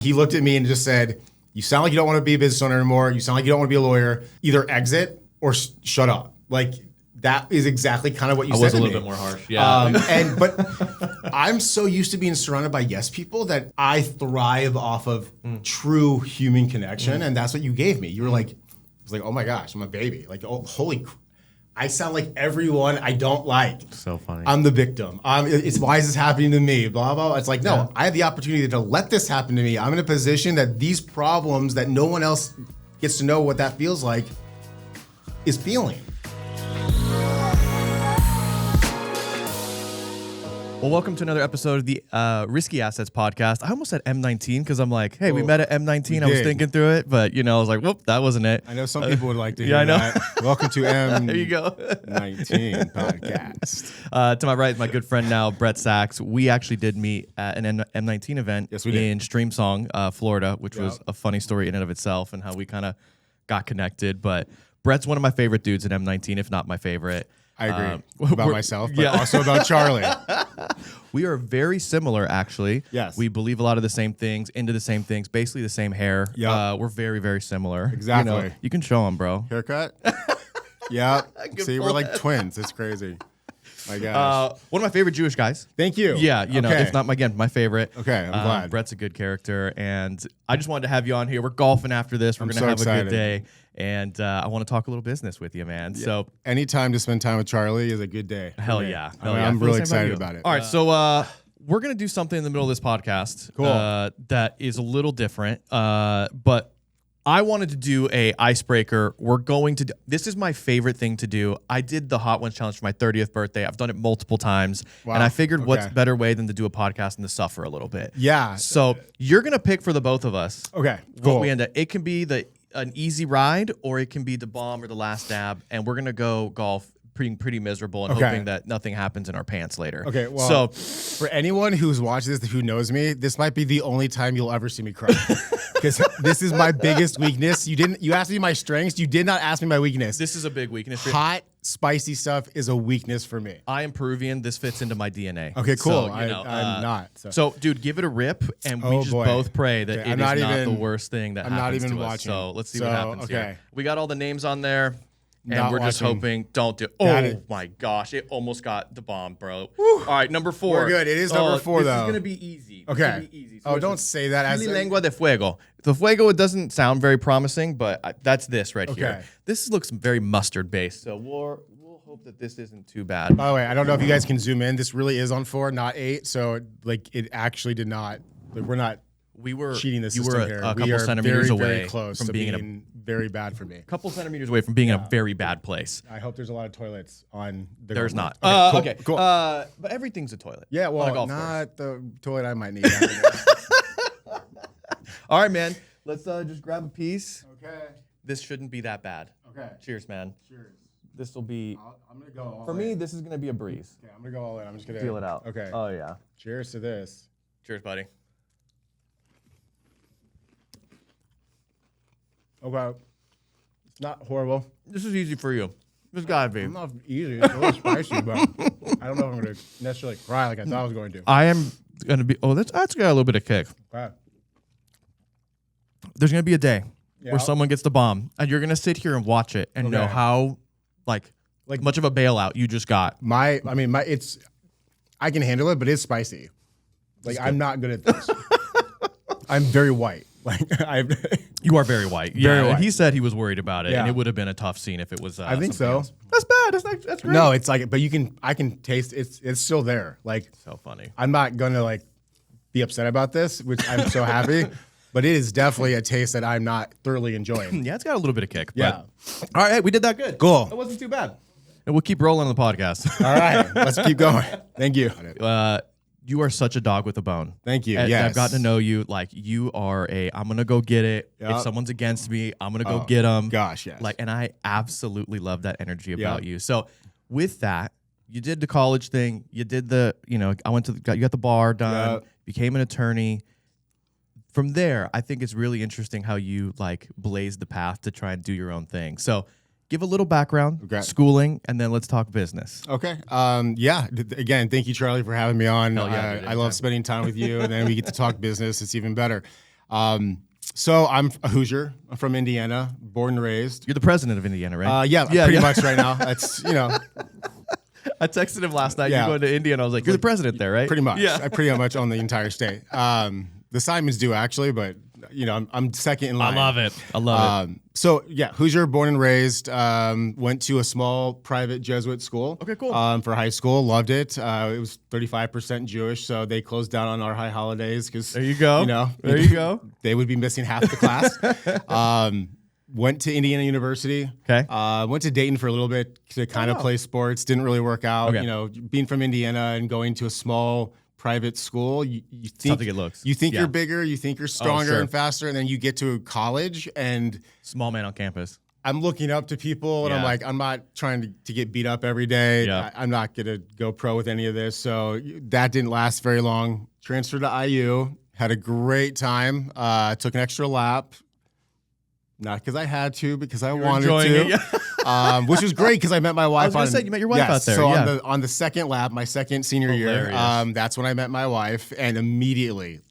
He looked at me and just said, you sound like you don't want to be a business owner anymore. You sound like you don't want to be a lawyer. Either exit or shut up. Like, that is exactly kind of what you said to me. I was a little bit more harsh. Yeah. But I'm so used to being surrounded by yes people that I thrive off of true human connection. And that's what you gave me. You were like, it's like, oh my gosh, I'm a baby. Like, oh, I sound like everyone I don't like. So funny. I'm the victim. It's why is this happening to me? Blah, blah. It's like, no, I have the opportunity to let this happen to me. I'm in a position that these problems that no one else gets to know what that feels like is feeling. Well, welcome to another episode of the Risky Assets podcast. I almost said M19 because I'm like, hey, we met at M19. I was thinking through it, but I was like, whoop, that wasn't it. I know some people would like to hear I know. that. Welcome to M19 There you go. podcast. To my right is my good friend now, Brett Sachs. We actually did meet at an M19 event in Streamsong, Florida, which was a funny story in and of itself and how we kind of got connected. But Brett's one of my favorite dudes at M19, if not my favorite. I agree about myself, but also about Charlie. We are very similar, actually. Yes. We believe a lot of the same things, into the same things, basically the same hair. Yep. We're very, very similar. Exactly. You can show them, bro. Haircut? Yeah. See, we're like twins. It's crazy. My gosh. One of my favorite Jewish guys. Thank you. Yeah, if not, my favorite. Okay, I'm glad. Brett's a good character, and I just wanted to have you on here. We're golfing after this. We're going to have a good day, and I want to talk a little business with you, man. Yeah. So anytime to spend time with Charlie is a good day. Hell yeah. I'm really excited about it. All right, so we're going to do something in the middle of this podcast that is a little different, but I wanted to do a icebreaker. We're going to do, this is my favorite thing to do. I did the Hot Ones Challenge for my 30th birthday. I've done it multiple times. Wow. And I figured what's better way than to do a podcast and to suffer a little bit. Yeah. So you're going to pick for the both of us. Okay, cool. What we end up. It can be an easy ride or it can be the bomb or the last dab. And we're going to go golf pretty miserable and hoping that nothing happens in our pants later. Okay, well, for anyone who's watched this who knows me, this might be the only time you'll ever see me cry. Because this is my biggest weakness. You asked me my strengths. You did not ask me my weakness. This is a big weakness. Hot, spicy stuff is a weakness for me. I am Peruvian. This fits into my DNA. Okay, cool. So, I'm not. So, dude, give it a rip, and we just both pray that it is not the worst thing that happens to us. So let's see what happens here. We got all the names on there. And we're just hoping, don't do. Oh my gosh, it almost got the bomb, bro. Whew. All right, number 4. We're good. It is number 4, though. This is gonna be easy. Okay. So don't say that as lengua de fuego. The fuego, it doesn't sound very promising, but that's this right here. This looks very mustard based, so we'll hope that this isn't too bad. By the way, I don't know if you guys can zoom in. This really is on 4, not 8. So it actually did not. We're not. We were cheating the system system here. A couple centimeters very, away very close from being very bad for me. A couple centimeters away from being in a very bad place. I hope there's a lot of toilets on the There's not. Okay, cool. But everything's a toilet. Yeah, well, not the toilet I might need. After this. All right, man. Let's just grab a piece. Okay. This shouldn't be that bad. Okay. Cheers, man. Cheers. This will be. I'm gonna go all for in. me, this is gonna be a breeze. Okay, I'm gonna go all in. I'm just gonna feel it out. Okay. Oh yeah. Cheers to this. Cheers, buddy. Okay. It's not horrible. This is easy for you. This gotta be. It's not easy. It's a little spicy, but I don't know if I'm gonna necessarily cry like I thought I was going to. I am gonna be. Oh, that's got a little bit of kick. Okay. There's gonna be a day where someone gets the bomb, and you're gonna sit here and watch it and know how like much of a bailout you just got. It's. I can handle it, but it's spicy. Like I'm not good at this. I'm very white. You are very white. Very white. He said he was worried about it, and it would have been a tough scene if it was. I think so. Else. That's bad. That's great. No, it's like, but I can taste it's still there. Like so funny. I'm not gonna be upset about this, which I'm so happy. But it is definitely a taste that I'm not thoroughly enjoying. Yeah, it's got a little bit of kick. Yeah. But, all right, hey, we did that good. Cool. That wasn't too bad. And we'll keep rolling on the podcast. All right, let's keep going. Thank you. You are such a dog with a bone. Thank you. Yes. Yes. I've gotten to know you. Like you are I'm gonna go get it. Yep. If someone's against me, I'm gonna go get them. Gosh, yes. And I absolutely love that energy about you. So with that, you did the college thing. You did the, I went to you got the bar done. Became an attorney. From there, I think it's really interesting how you blazed the path to try and do your own thing. So give a little background, schooling, and then let's talk business. Okay. Again, thank you, Charlie, for having me on. Hell yeah, I love spending time with you, and then we get to talk business. It's even better. So I'm a Hoosier. I'm from Indiana, born and raised. You're the president of Indiana, right? Yeah, pretty much right now. That's, I texted him last night. Yeah. You're going to Indiana. I was like, you're the president there, right? pretty much. Yeah. I pretty much own the entire state. The Simons do actually, but I'm second in line. I love it. So yeah, Hoosier, born and raised. Went to a small private Jesuit school. Okay, cool. For high school, loved it. It was 35% Jewish, so they closed down on our high holidays because There you go. There you go. They would be missing half the class. Went to Indiana University. Okay. Went to Dayton for a little bit to kind of play sports. Didn't really work out. Okay. Being from Indiana and going to a small private school, you think tough to get looks. You think Yeah. you're bigger, you think you're stronger sure. and faster, and then you get to college and Small man on campus. I'm looking up to people and I'm Yeah. like, I'm not trying to get beat up every day. Yeah. I'm not going to go pro with any of this. So that didn't last very long. Transferred to IU, had a great time. Took an extra lap. Not because I had to, because I wanted enjoying to. it, yeah. Which was great because I met my wife. I was going to say, you met your wife out there. So yeah. on the second lap, my second senior year, Hilarious. that's when I met my wife, and immediately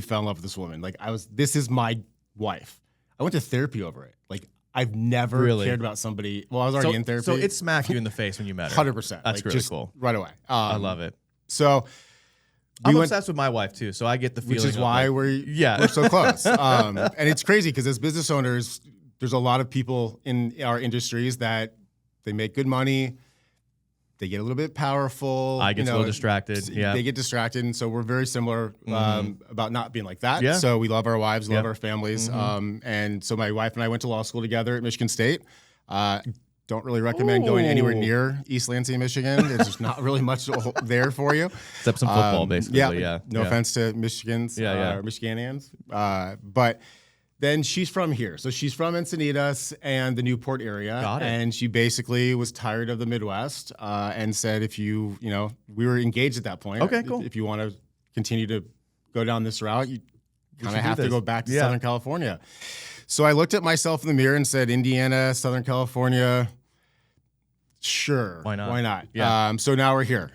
fell in love with this woman. Like this is my wife. I went to therapy over it. Like I've never Really? cared about somebody. Well, I was already in therapy. So it smacked you in the face when you met her. 100%. That's really just cool. Right away. I love it. So I'm went, obsessed with my wife too, so I get the feeling. which is of why like, we're so close. And it's crazy because as business owners, there's a lot of people in our industries that they make good money. They get a little bit powerful. I get a little distracted. Yeah. They get distracted. And so we're very similar about not being like that. Yeah. So we love our wives, love Yep. our families. And so my wife and I went to law school together at Michigan State. Don't really recommend going anywhere Ooh. near East Lansing, Michigan. There's just not really much there for you. Except some football, basically. Yeah. No offense to Michigans or Michiganians. But then she's from here. So she's from Encinitas and the Newport area. Got it. And she basically was tired of the Midwest and said, we were engaged at that point. Okay, cool. If you want to continue to go down this route, you kind of have to go back to Yeah. Southern California. So I looked at myself in the mirror and said, Indiana, Southern California, sure. Why not? Why not? Yeah. So now we're here.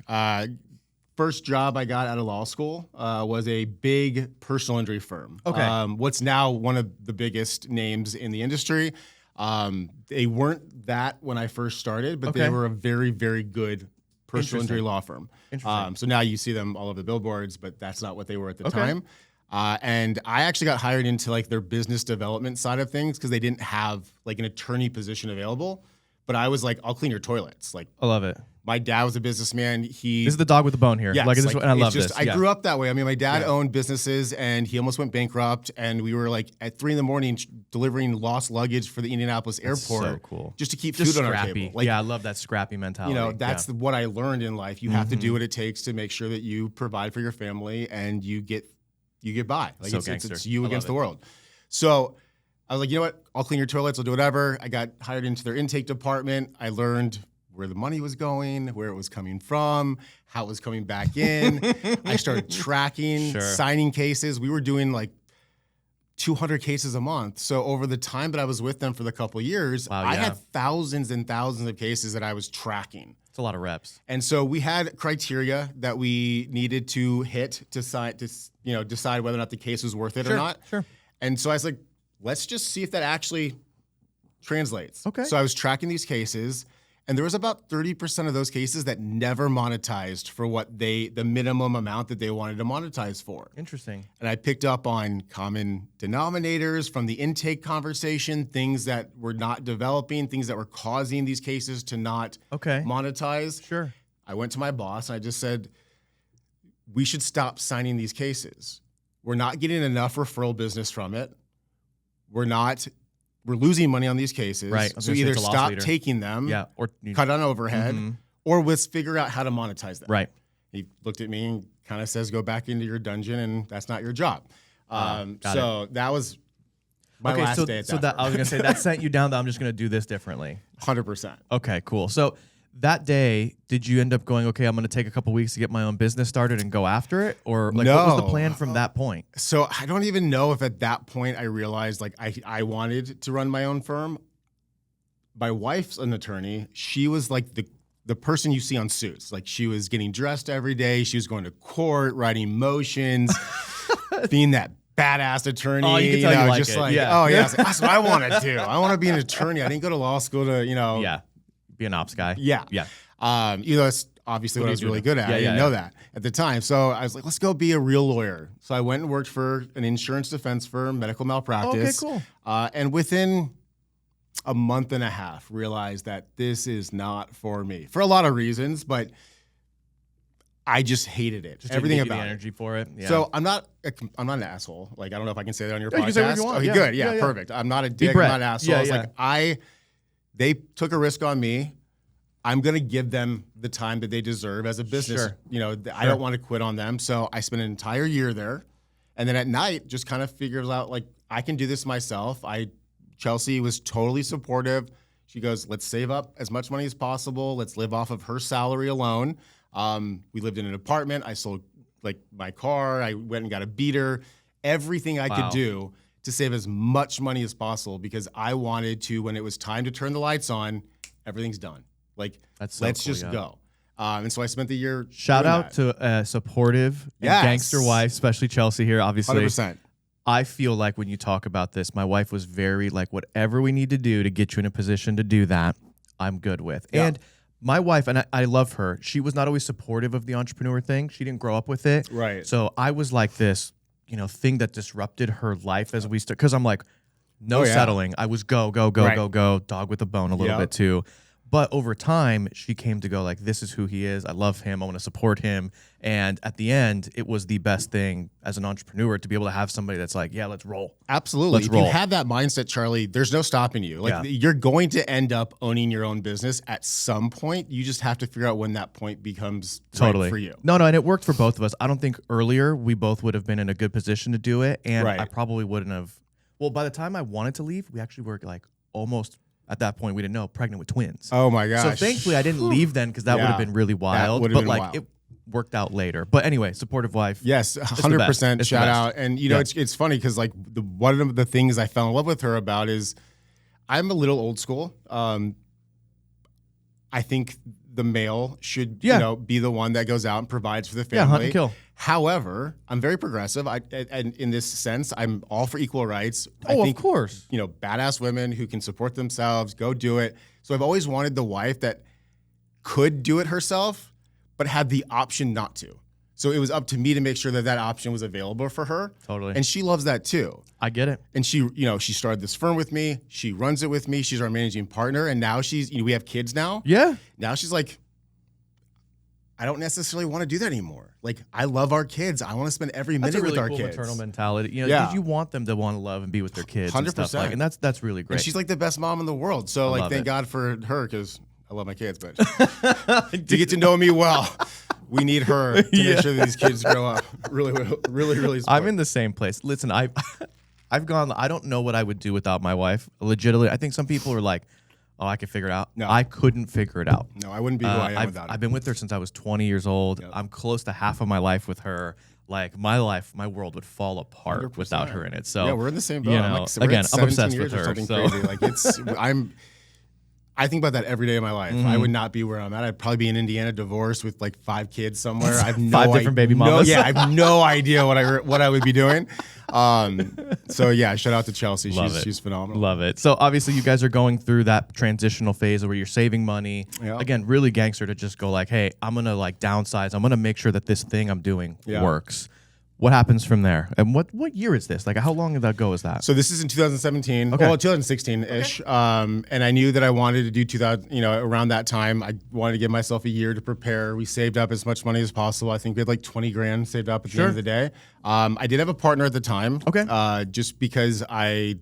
First job I got out of law school was a big personal injury firm. Okay. What's now one of the biggest names in the industry. They weren't that when I first started, but they Okay. were a very, very good personal injury law firm. Interesting. So now you see them all over the billboards, but that's not what they were at the Okay. time. And I actually got hired into like their business development side of things because they didn't have like an attorney position available. But I was like, I'll clean your toilets. Like I love it. my dad was a businessman. This is the dog with the bone here. Yes, and I it's love just, this. I grew up that way. I mean, my dad owned businesses and he almost went bankrupt. And we were like at 3 a.m. delivering lost luggage for the Indianapolis airport. So cool. Just to keep Just food on our scrappy. table. Like, I love that scrappy mentality. that's what I learned in life. You have to do what it takes to make sure that you provide for your family and you get by. Like So it's gangster. you I against love the world. So I was like, you know what? I'll clean your toilets. I'll do whatever. I got hired into their intake department. I learned where the money was going, where it was coming from, how it was coming back in. I started tracking, signing cases. We were doing like 200 cases a month. So over the time that I was with them for the couple of years, I had thousands and thousands of cases that I was tracking. It's a lot of reps. And so we had criteria that we needed to hit to decide whether or not the case was worth it or not. Sure. And so I was like, let's just see if that actually translates. Okay. So I was tracking these cases, and there was about 30% of those cases that never monetized for what the minimum amount that they wanted to monetize for. Interesting. And I picked up on common denominators from the intake conversation, things that were not developing, things that were causing these cases to not monetize. Sure. I went to my boss and I just said, we should stop signing these cases. We're not getting enough referral business from it. We're losing money on these cases. Right. So either stop taking them, or cut on overhead, or let's figure out how to monetize them. Right. He looked at me and kind of says, go back into your dungeon, and that's not your job. That was my last day at that. I was going to say, that sent you down that I'm just going to do this differently. 100%. Okay, cool. So that day, did you end up going, okay, I'm going to take a couple weeks to get my own business started and go after it? Or like, what was the plan from that point? So I don't even know if at that point I realized like I wanted to run my own firm. My wife's an attorney. She was like the person you see on Suits. Like she was getting dressed every day. She was going to court, writing motions. being that badass attorney. Oh, you can tell you like just it. like, Yeah. oh yeah, that's what I want to do. I want to be an attorney. I didn't go to law school to, Yeah. Be an ops guy. Yeah. Yeah. It's obviously what I was really good at. I didn't know that at the time. So I was like, let's go be a real lawyer. So I went and worked for an insurance defense firm, medical malpractice. Okay, cool. And within a month and a half, realized that this is not for me for a lot of reasons, but I just hated it. Everything about the energy for it. Yeah. So I'm not an asshole. Like, I don't know if I can say that on your podcast. You can say what you want. Okay, good. Yeah, perfect. I'm not a dick. I'm not an asshole. It's like they took a risk on me. I'm going to give them the time that they deserve as a business. Sure. I don't want to quit on them. So I spent an entire year there. And then at night, just kind of figured out, like, I can do this myself. Chelsea was totally supportive. She goes, let's save up as much money as possible. Let's live off of her salary alone. We lived in an apartment. I sold like my car. I went and got a beater. Everything I could do to save as much money as possible because I wanted to, when it was time to turn the lights on, everything's done. Like, let's just go. And so I spent the year. Shout out to a supportive and gangster wife, especially Chelsea here, obviously. 100%. I feel like when you talk about this, my wife was very like, whatever we need to do to get you in a position to do that, I'm good with. Yeah. And my wife, and I love her, she was not always supportive of the entrepreneur thing. She didn't grow up with it. Right. So I was like this, thing that disrupted her life as we started. Because I'm like, no settling. I was go, dog with a bone a little bit too. But over time, she came to go like, this is who he is. I love him. I want to support him. And at the end, it was the best thing as an entrepreneur to be able to have somebody that's like, yeah, let's roll. Absolutely. If you have that mindset, Charlie, there's no stopping you. Like you're going to end up owning your own business at some point. You just have to figure out when that point becomes right for you. No, and it worked for both of us. I don't think earlier we both would have been in a good position to do it. And I probably wouldn't have. Well, by the time I wanted to leave, we actually were like almost. At that point, we didn't know, pregnant with twins. Oh my gosh. So thankfully I didn't leave then because that would have been really wild. But like it worked out later. But anyway, supportive wife. Yes, 100% shout out. And it's funny because like one of the things I fell in love with her about is I'm a little old school. I think the male should be the one that goes out and provides for the family. Yeah, hunt and kill. However, I'm very progressive. And in this sense, I'm all for equal rights. I think, of course. Badass women who can support themselves, go do it. So I've always wanted the wife that could do it herself, but had the option not to. So it was up to me to make sure that option was available for her. Totally. And she loves that too. I get it. And she started this firm with me. She runs it with me. She's our managing partner. And now we have kids now. Yeah. Now she's like, I don't necessarily want to do that anymore. Like, I love our kids. I want to spend every minute with our kids. That's a really cool maternal mentality. Because you want them to want to love and be with their kids 100%. And stuff like, and that's really great. And she's like the best mom in the world. So like, thank God for her because I love my kids. But to get to know me well, we need her to make sure that these kids grow up really, really, really smart. I'm in the same place. Listen, I've gone. I don't know what I would do without my wife. Legitimately, I think some people are like, oh, I can figure it out. No. I couldn't figure it out. No, I wouldn't be who I am without her. I've been with her since I was 20 years old. Yep. I'm close to half of my life with her. Like my world would fall apart 100%. Without her in it. So yeah, we're in the same boat. I'm obsessed with her. So. Crazy. Like I think about that every day of my life. Mm-hmm. I would not be where I'm at. I'd probably be in Indiana, divorced with like 5 kids somewhere. I have no 5 different baby mamas. I have no idea what I would be doing. So yeah, shout out to Chelsea. She's phenomenal. Love it. So obviously you guys are going through that transitional phase where you're saving money. Yep. Again, really gangster to just go like, hey, I'm gonna like downsize. I'm gonna make sure that this thing I'm doing works. What happens from there? And what year is this? Like, how long ago is that? So this is in 2017. Okay. Well, 2016-ish. Okay. And I knew that I wanted to do 2000. Around that time, I wanted to give myself a year to prepare. We saved up as much money as possible. I think we had like 20 grand saved up at the end of the day. I did have a partner at the time. Okay. Just because I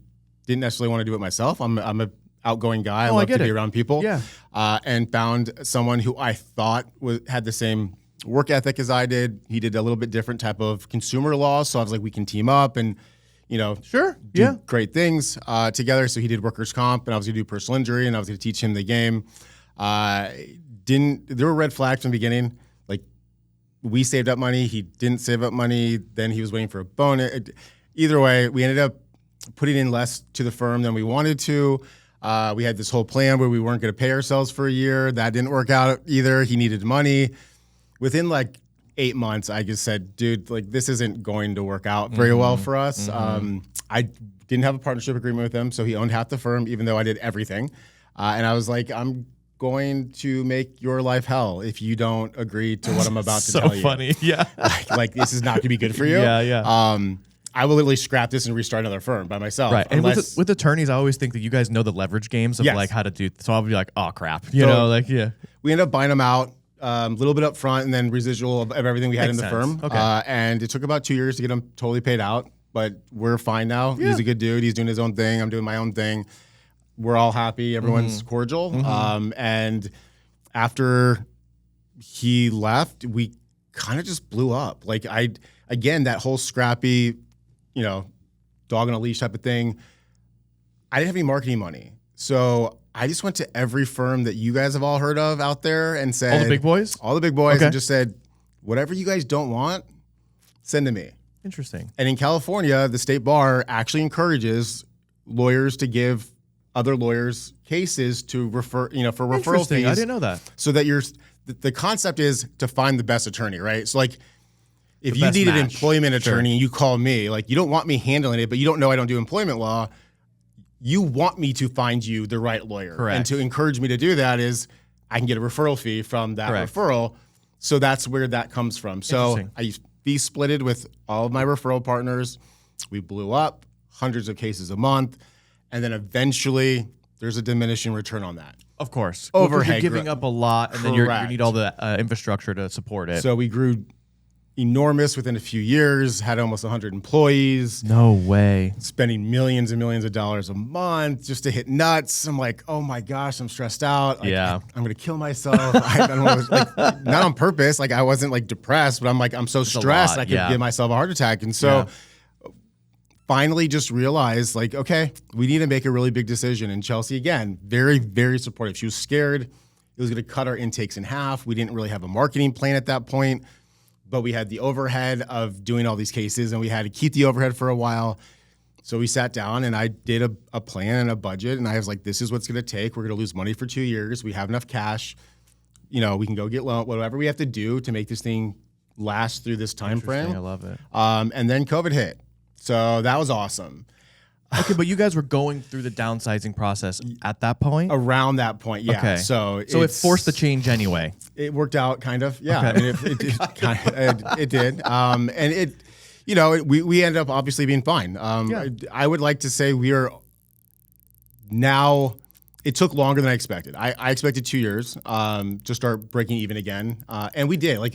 didn't necessarily want to do it myself. I'm an outgoing guy. I love to be around people. Yeah. And found someone who I thought had the same work ethic as I did. He did a little bit different type of consumer law. So I was like, we can team up and, do great things together. So he did workers' comp and I was going to do personal injury and I was going to teach him the game. There were red flags from the beginning. Like we saved up money. He didn't save up money. Then he was waiting for a bonus. Either way, we ended up putting in less to the firm than we wanted to. We had this whole plan where we weren't going to pay ourselves for a year. That didn't work out either. He needed money. Within like 8 months, I just said, dude, like this isn't going to work out very well for us. I didn't have a partnership agreement with him, so he owned half the firm, even though I did everything. And I was like, I'm going to make your life hell if you don't agree to what I'm about to tell you. So funny, yeah. Like this is not going to be good for you. Yeah. I will literally scrap this and restart another firm by myself. Right. And with attorneys, I always think that you guys know the leverage games of like how to do. So I'll be like, oh crap, you know, like We ended up buying them out a little bit up front and then residual of everything we had in the firm. Okay. And it took about 2 years to get them totally paid out, but we're fine now. He's a good dude. He's doing his own thing. I'm doing my own thing. We're all happy. Everyone's cordial. And after he left, we kind of just blew up. Like again, that whole scrappy, you know, dog on a leash type of thing. I didn't have any marketing money. So I just went to every firm that you guys have all heard of out there and said, all the big boys, and just said, whatever you guys don't want, send to me. Interesting. And in California, the state bar actually encourages lawyers to give other lawyers cases to refer, you know, for referral fees. I didn't know that. So that the concept is to find the best attorney, right? So like, if you need an employment attorney and you call me, like you don't want me handling it, but you don't know I don't do employment law, you want me to find you the right lawyer. Correct. And to encourage me to do that is I can get a referral fee from that referral. So that's where that comes from. So I fee splitted with all of my referral partners. We blew up hundreds of cases a month. And then eventually there's a diminishing return on that. Of course. Overhead. You're giving up a lot and then you need all the infrastructure to support it. So we grew enormous within a few years, had almost 100 employees. No way. Spending millions and millions of dollars a month just to hit nuts. I'm like, oh my gosh, I'm stressed out. Like, I'm going to kill myself. I don't know, like, not on purpose. Like I wasn't like depressed, but I'm like, I'm so stressed I could give myself a heart attack. And so finally just realized like, okay, we need to make a really big decision. And Chelsea, again, very, very supportive. She was scared. It was going to cut our intakes in half. We didn't really have a marketing plan at that point. But we had the overhead of doing all these cases and we had to keep the overhead for a while. So we sat down and I did a plan and a budget and I was like, this is what's going to take. We're going to lose money for 2 years. We have enough cash. You know, we can go get loan, whatever we have to do to make this thing last through this time frame. I love it. And then COVID hit. So that was awesome. Okay, but you guys were going through the downsizing process at that point? Around that point, yeah. Okay. So it forced the change anyway. It worked out, kind of. Yeah, I mean, it did. And it, you know, we ended up obviously being fine. I would like to say we are now. It took longer than I expected. I expected 2 years to start breaking even again, and we did. Like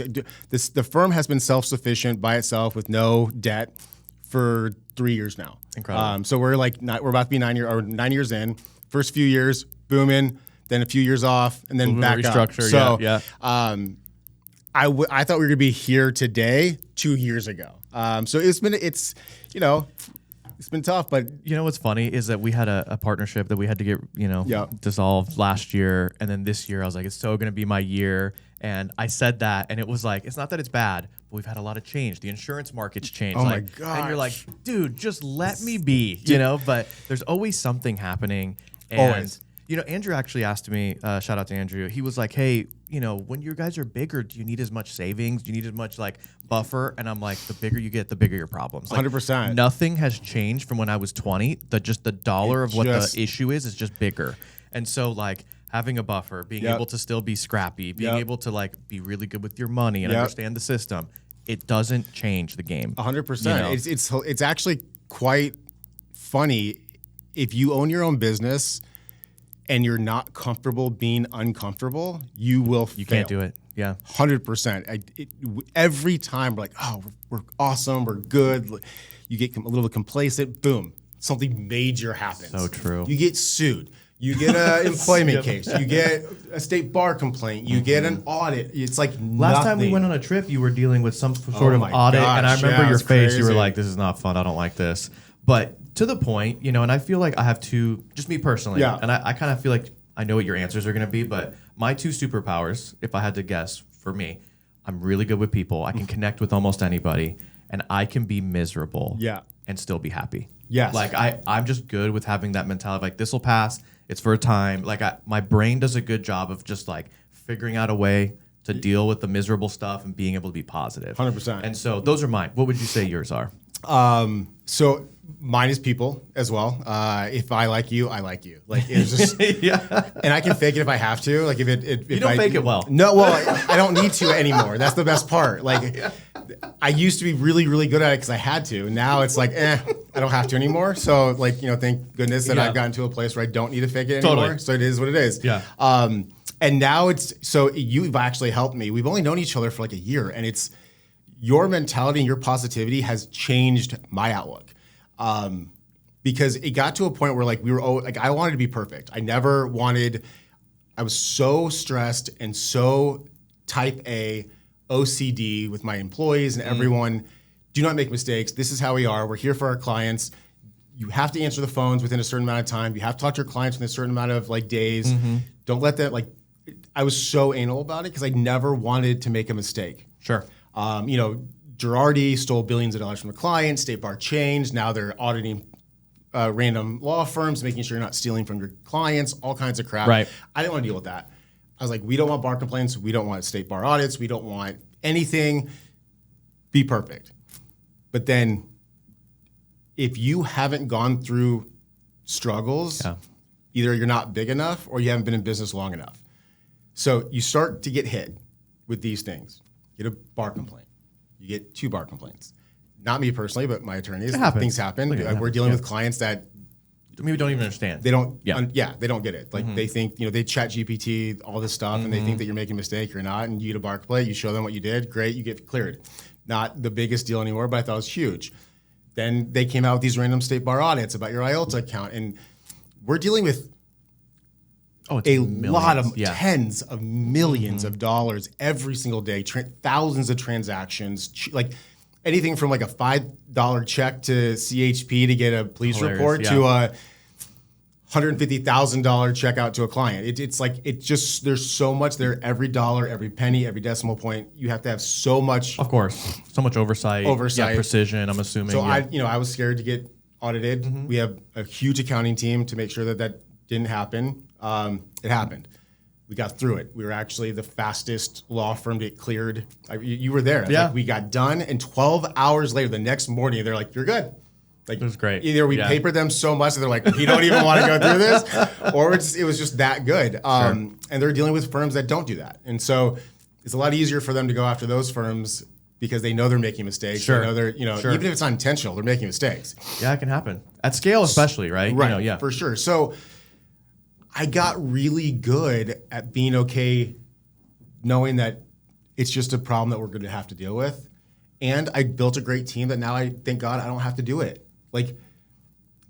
the firm has been self-sufficient by itself with no debt for 3 years now. Incredible. So we're about to be 9 years in. First few years booming, then a few years off, and then back up. So I thought we were gonna be here today 2 years ago. So it's been tough, but you know what's funny is that we had a partnership that we had to get dissolved last year, and then this year I was like, it's so gonna be my year. And I said that, and it was like, it's not that it's bad, but we've had a lot of change. The insurance market's changed. Oh my gosh. And you're like, dude, just let me be, you know? But there's always something happening. And, you know, Andrew actually asked me, shout out to Andrew, he was like, hey, you know, when you guys are bigger, do you need as much savings? Do you need as much like buffer? And I'm like, the bigger you get, the bigger your problems. Like, 100%. Nothing has changed from when I was 20. Just the dollar of what the issue is just bigger. And so like, having a buffer, being able to still be scrappy, being able to like be really good with your money and understand the system, it doesn't change the game. 100%. You know? It's actually quite funny if you own your own business and you're not comfortable being uncomfortable, you will fail. You can't do it. Yeah. 100%. Every time we're like, oh, we're awesome, we're good. You get a little bit complacent, boom, something major happens. So true. You get sued. You get an employment case. You get a state bar complaint. You get an audit. It's like last time we went on a trip, you were dealing with some sort of audit, and I remember your face. Crazy. You were like, "This is not fun. I don't like this." But to the point, you know, and I feel like I have two, just me personally, and I kind of feel like I know what your answers are going to be. But my two superpowers, if I had to guess, for me, I'm really good with people. I can connect with almost anybody, and I can be miserable, and still be happy. Yes, like I'm just good with having that mentality. Like this will pass. It's for a time. Like my brain does a good job of just like figuring out a way to deal with the miserable stuff and being able to be positive. 100%. And so those are mine. What would you say yours are? So mine is people as well. If I like you, I like you. Like it's just, and I can fake it if I have to. Like if You don't fake it well. No, well, I don't need to anymore. That's the best part. Like I used to be really, really good at it because I had to. Now it's like, I don't have to anymore. So like, thank goodness that I've gotten to a place where I don't need to fake it anymore. Totally. So it is what it is. Yeah. And now so you've actually helped me. We've only known each other for like a year, and it's your mentality and your positivity has changed my outlook. Because it got to a point where like I wanted to be perfect. I was so stressed and so type A OCD with my employees and everyone. Do not make mistakes. This is how we are. We're here for our clients. You have to answer the phones within a certain amount of time. You have to talk to your clients within a certain amount of like days. Don't let that I was so anal about it because I never wanted to make a mistake. Sure. Girardi stole billions of dollars from the client. State Bar changed. Now they're auditing random law firms, making sure you're not stealing from your clients, all kinds of crap. Right. I didn't want to deal with that. I was like, we don't want bar complaints. We don't want State Bar audits. We don't want anything. Be perfect. But then if you haven't gone through struggles, either you're not big enough or you haven't been in business long enough. So you start to get hit with these things. Get a bar complaint. You get 2 bar complaints. Not me personally, but my attorneys. Things happen. We're dealing with clients that maybe don't even understand. They don't. They don't get it. Like they think they chat GPT all this stuff, and they think that you're making a mistake. You're not. And you get a bar complaint. You show them what you did. Great. You get cleared. Not the biggest deal anymore, but I thought it was huge. Then they came out with these random State Bar audits about your IOLTA account, and we're dealing with lot of tens of millions of dollars every single day, thousands of transactions, like anything from like a $5 check to CHP to get a police report to a $150,000 check out to a client. There's so much there. Every dollar, every penny, every decimal point, you have to have so much. Of course, so much oversight, precision. I'm assuming. So I was scared to get audited. We have a huge accounting team to make sure that didn't happen. It happened. We got through it. We were actually the fastest law firm to get cleared. You were there. Yeah. We got done, and 12 hours later, the next morning, they're like, "You're good." Like, it was great. Either we papered them so much that they're like, "We don't even want to go through this," or it was just that good. And they're dealing with firms that don't do that, and so it's a lot easier for them to go after those firms because they know they're making mistakes. Sure. They know they're even if it's not intentional, they're making mistakes. Yeah, it can happen at scale, especially, right? Right. For sure. So I got really good at being okay knowing that it's just a problem that we're going to have to deal with. And I built a great team that now thank God I don't have to do it. Like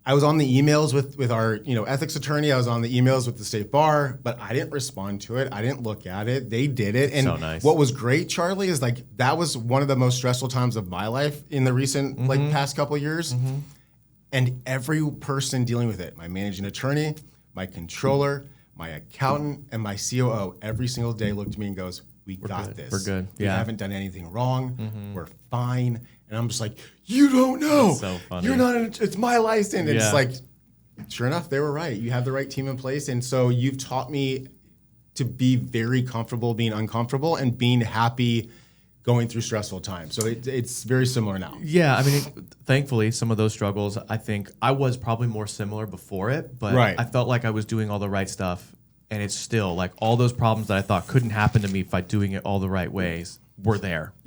I was on the emails with our ethics attorney. I was on the emails with the State Bar, but I didn't respond to it. I didn't look at it. They did it. And so nice. What was great, Charlie, is like that was one of the most stressful times of my life in the recent past couple of years. And every person dealing with it, my managing attorney, my controller, my accountant, and my COO, every single day looked at me and goes, "We got this. We're good. We haven't done anything wrong. We're fine." And I'm just like, "You don't know. That's so funny. You're not. It's my license." And it's like, sure enough, they were right. You have the right team in place, and so you've taught me to be very comfortable being uncomfortable and being happy going through stressful times. So it's very similar now. Yeah, I mean, thankfully, some of those struggles, I think I was probably more similar before it, but I felt like I was doing all the right stuff, and it's still like all those problems that I thought couldn't happen to me by doing it all the right ways were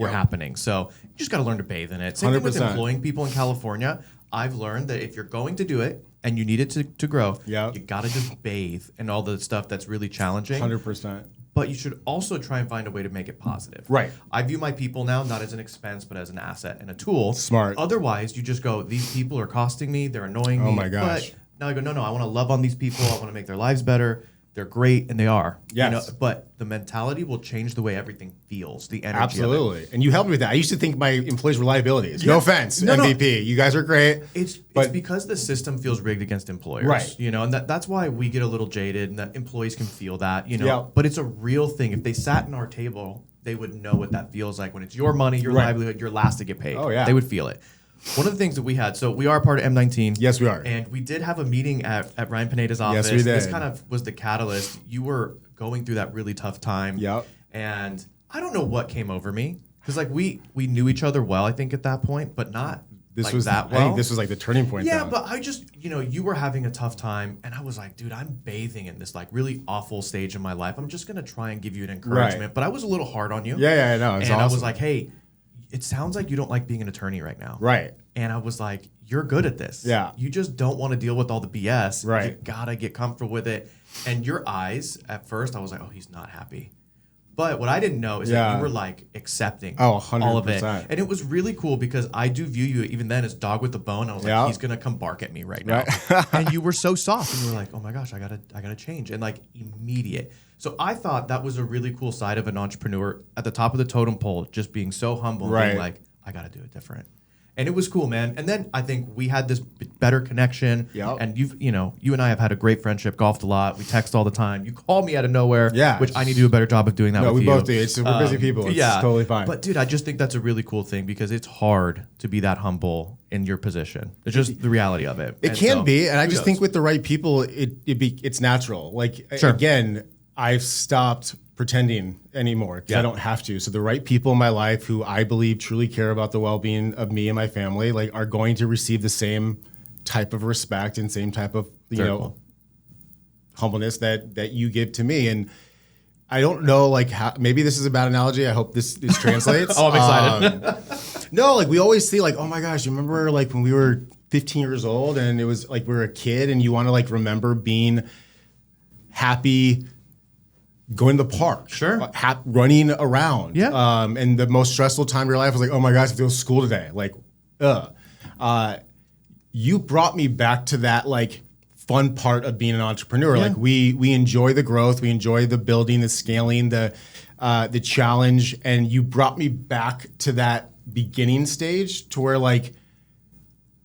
happening. So you just got to learn to bathe in it. Same thing with employing people in California. I've learned that if you're going to do it and you need it to grow, you got to just bathe in all the stuff that's really challenging. 100%. But you should also try and find a way to make it positive. Right. I view my people now not as an expense, but as an asset and a tool. Smart. Otherwise, you just go, these people are costing me, they're annoying me. Oh my gosh. But now I go, no, I want to love on these people. I want to make their lives better. They're great, and they are. Yes. But the mentality will change the way everything feels, the energy Absolutely. And you helped me with that. I used to think my employees were liabilities. No offense, MVP. You guys are great. It's because the system feels rigged against employers. Right. And that's why we get a little jaded, and that employees can feel that, Yep. But it's a real thing. If they sat in our table, they would know what that feels like when it's your money, your livelihood, you're last to get paid. Oh, yeah. They would feel it. One of the things that we had, so we are part of M19. Yes, we are. And we did have a meeting at Ryan Pineda's office. Yes, we did. This kind of was the catalyst. You were going through that really tough time. Yep. And I don't know what came over me because like we knew each other well, I think at that point, but not I think this was like the turning point. Yeah, though. but I just, you were having a tough time, and I was like, dude, I'm bathing in this like really awful stage in my life. I'm just gonna try and give you an encouragement. Right. But I was a little hard on you. Yeah, I know. And awesome. I was like, hey, it sounds like you don't like being an attorney right now. Right. And I was like, you're good at this. Yeah. You just don't want to deal with all the BS. Right. You gotta get comfortable with it. And your eyes, at first, I was like, oh, he's not happy. But what I didn't know is that you were like accepting all of it. And it was really cool because I do view you even then as dog with the bone. I was like, he's gonna come bark at me right now. And you were so soft and you were like, oh my gosh, I gotta change. And like immediate. So I thought that was a really cool side of an entrepreneur at the top of the totem pole, just being so humble and being like, I gotta do it different. And it was cool, man. And then I think we had this better connection. Yep. And you and I have had a great friendship, golfed a lot. We text all the time. You call me out of nowhere, which I need to do a better job of doing that with you. No, we both do. We're busy people. It's totally fine. But dude, I just think that's a really cool thing because it's hard to be that humble in your position. It's just the reality of it. It can be. And I just think with the right people, it's natural. Like, again, I've stopped pretending anymore because I don't have to. So the right people in my life who I believe truly care about the well-being of me and my family, like, are going to receive the same type of respect and same type of humbleness that you give to me. And I don't know, like, how, maybe this is a bad analogy. I hope this translates. Oh, I'm excited. No, like, we always see like, oh my gosh, you remember like when we were 15 years old and it was like we were a kid and you want to like remember being happy, going to the park, running around. And the most stressful time of your life was like, oh my gosh, I have to go to school today. Like, you brought me back to that like fun part of being an entrepreneur. Like we enjoy the growth, we enjoy the building, the scaling, the challenge, and you brought me back to that beginning stage to where like,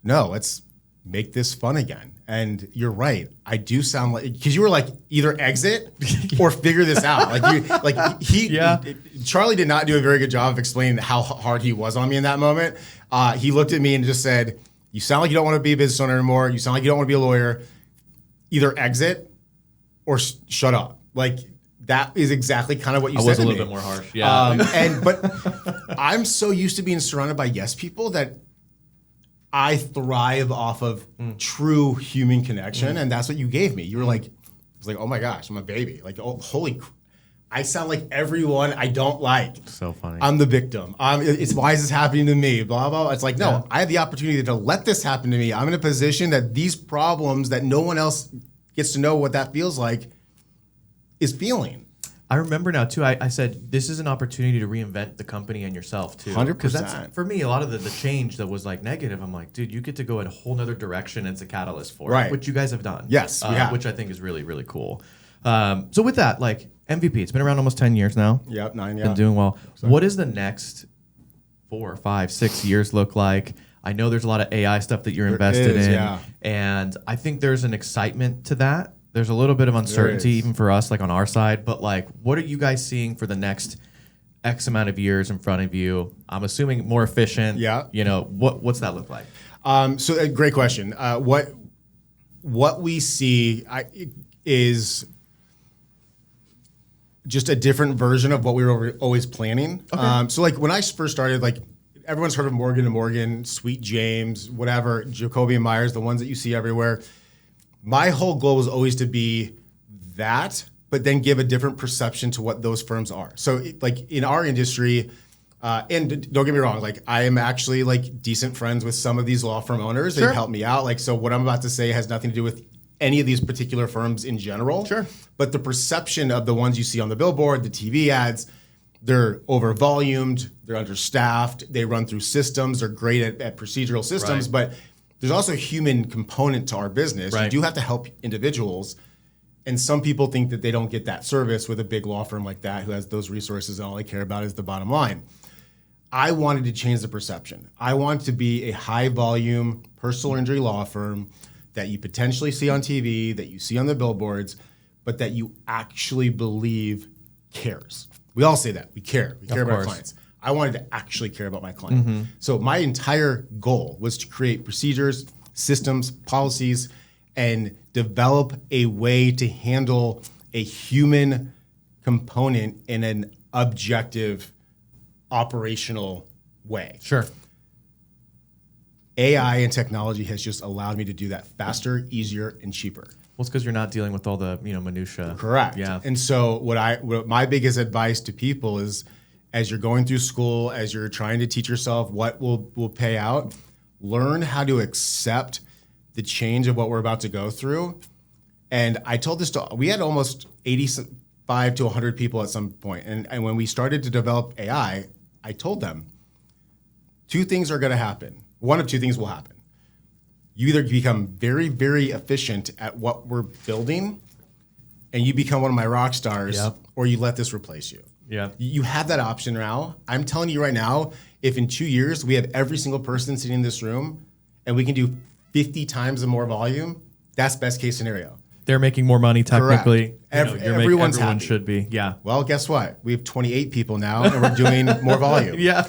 no, let's make this fun again. And you're right. I do sound like, because you were like, either exit or figure this out. Charlie did not do a very good job of explaining how hard he was on me in that moment. He looked at me and just said, you sound like you don't want to be a business owner anymore. You sound like you don't want to be a lawyer. Either exit or shut up. Like, that is exactly kind of what you said to me. I was a little bit more harsh. Yeah. But I'm so used to being surrounded by yes people that I thrive off of true human connection, and that's what you gave me. You were like, it's like, oh my gosh, I'm a baby. Like, oh, I sound like everyone I don't like. So funny. I'm the victim. It's why is this happening to me? Blah, blah. It's like, no, I have the opportunity to let this happen to me. I'm in a position that these problems that no one else gets to know what that feels like is feeling. I remember now, too, I said, this is an opportunity to reinvent the company and yourself, too. 100%. Because that's, for me, a lot of the change that was, like, negative, I'm like, dude, you get to go in a whole nother direction. It's a catalyst for it, which you guys have done. Yes, we have. Which I think is really, really cool. So with that, like, MVP, it's been around almost 10 years now. Yep, 9, Been doing well. Sorry. What does the next 4, 5, 6 years look like? I know there's a lot of AI stuff that you're invested in. Yeah. And I think there's an excitement to that. There's a little bit of uncertainty even for us, like on our side, but like, what are you guys seeing for the next X amount of years in front of you? I'm assuming more efficient. Yeah. What's that look like? So a great question. What we see is just a different version of what we were always planning. Okay. So like when I first started, like everyone's heard of Morgan & Morgan, Sweet James, whatever, Jacoby and Myers, the ones that you see everywhere. My whole goal was always to be that, but then give a different perception to what those firms are. So like in our industry, and don't get me wrong, like I am actually like decent friends with some of these law firm owners. They've helped me out. Like, so what I'm about to say has nothing to do with any of these particular firms in general. Sure. But the perception of the ones you see on the billboard, the TV ads, they're over-volumed, they're understaffed, they run through systems, they're great at procedural systems, but there's also a human component to our business. You do have to help individuals. And some people think that they don't get that service with a big law firm like that who has those resources and all they care about is the bottom line. I wanted to change the perception. I want to be a high volume personal injury law firm that you potentially see on TV, that you see on the billboards, but that you actually believe cares. We all say that. We care. We care about our clients. I wanted to actually care about my client. Mm-hmm. So my entire goal was to create procedures, systems, policies, and develop a way to handle a human component in objective, operational way. Sure. AI and technology has just allowed me to do that faster, easier, and cheaper. Well, it's because you're not dealing with all the minutia. Correct. Yeah. And so what my biggest advice to people is, as you're going through school, as you're trying to teach yourself what will pay out, learn how to accept the change of what we're about to go through. And I told this we had almost 85 to 100 people at some point. And when we started to develop AI, I told them, two things are going to happen. One of two things will happen. You either become very, very efficient at what we're building and you become one of my rock stars, or you let this replace you. Yeah. You have that option now. I'm telling you right now, if in 2 years we have every single person sitting in this room and we can do 50 times the more volume, that's best case scenario. They're making more money technically. Everyone should be. Yeah. Well, guess what? We have 28 people now and we're doing more volume. Yeah.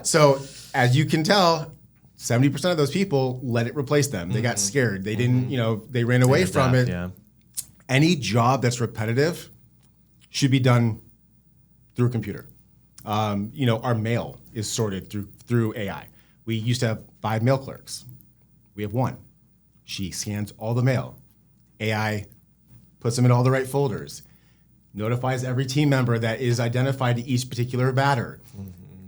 So as you can tell, 70% of those people let it replace them. They got scared. They didn't, they ran away from it. Yeah. Any job that's repetitive should be done through a computer. Our mail is sorted through AI. We used to have 5 mail clerks. We have 1. She scans all the mail. AI puts them in all the right folders, notifies every team member that is identified to each particular batter.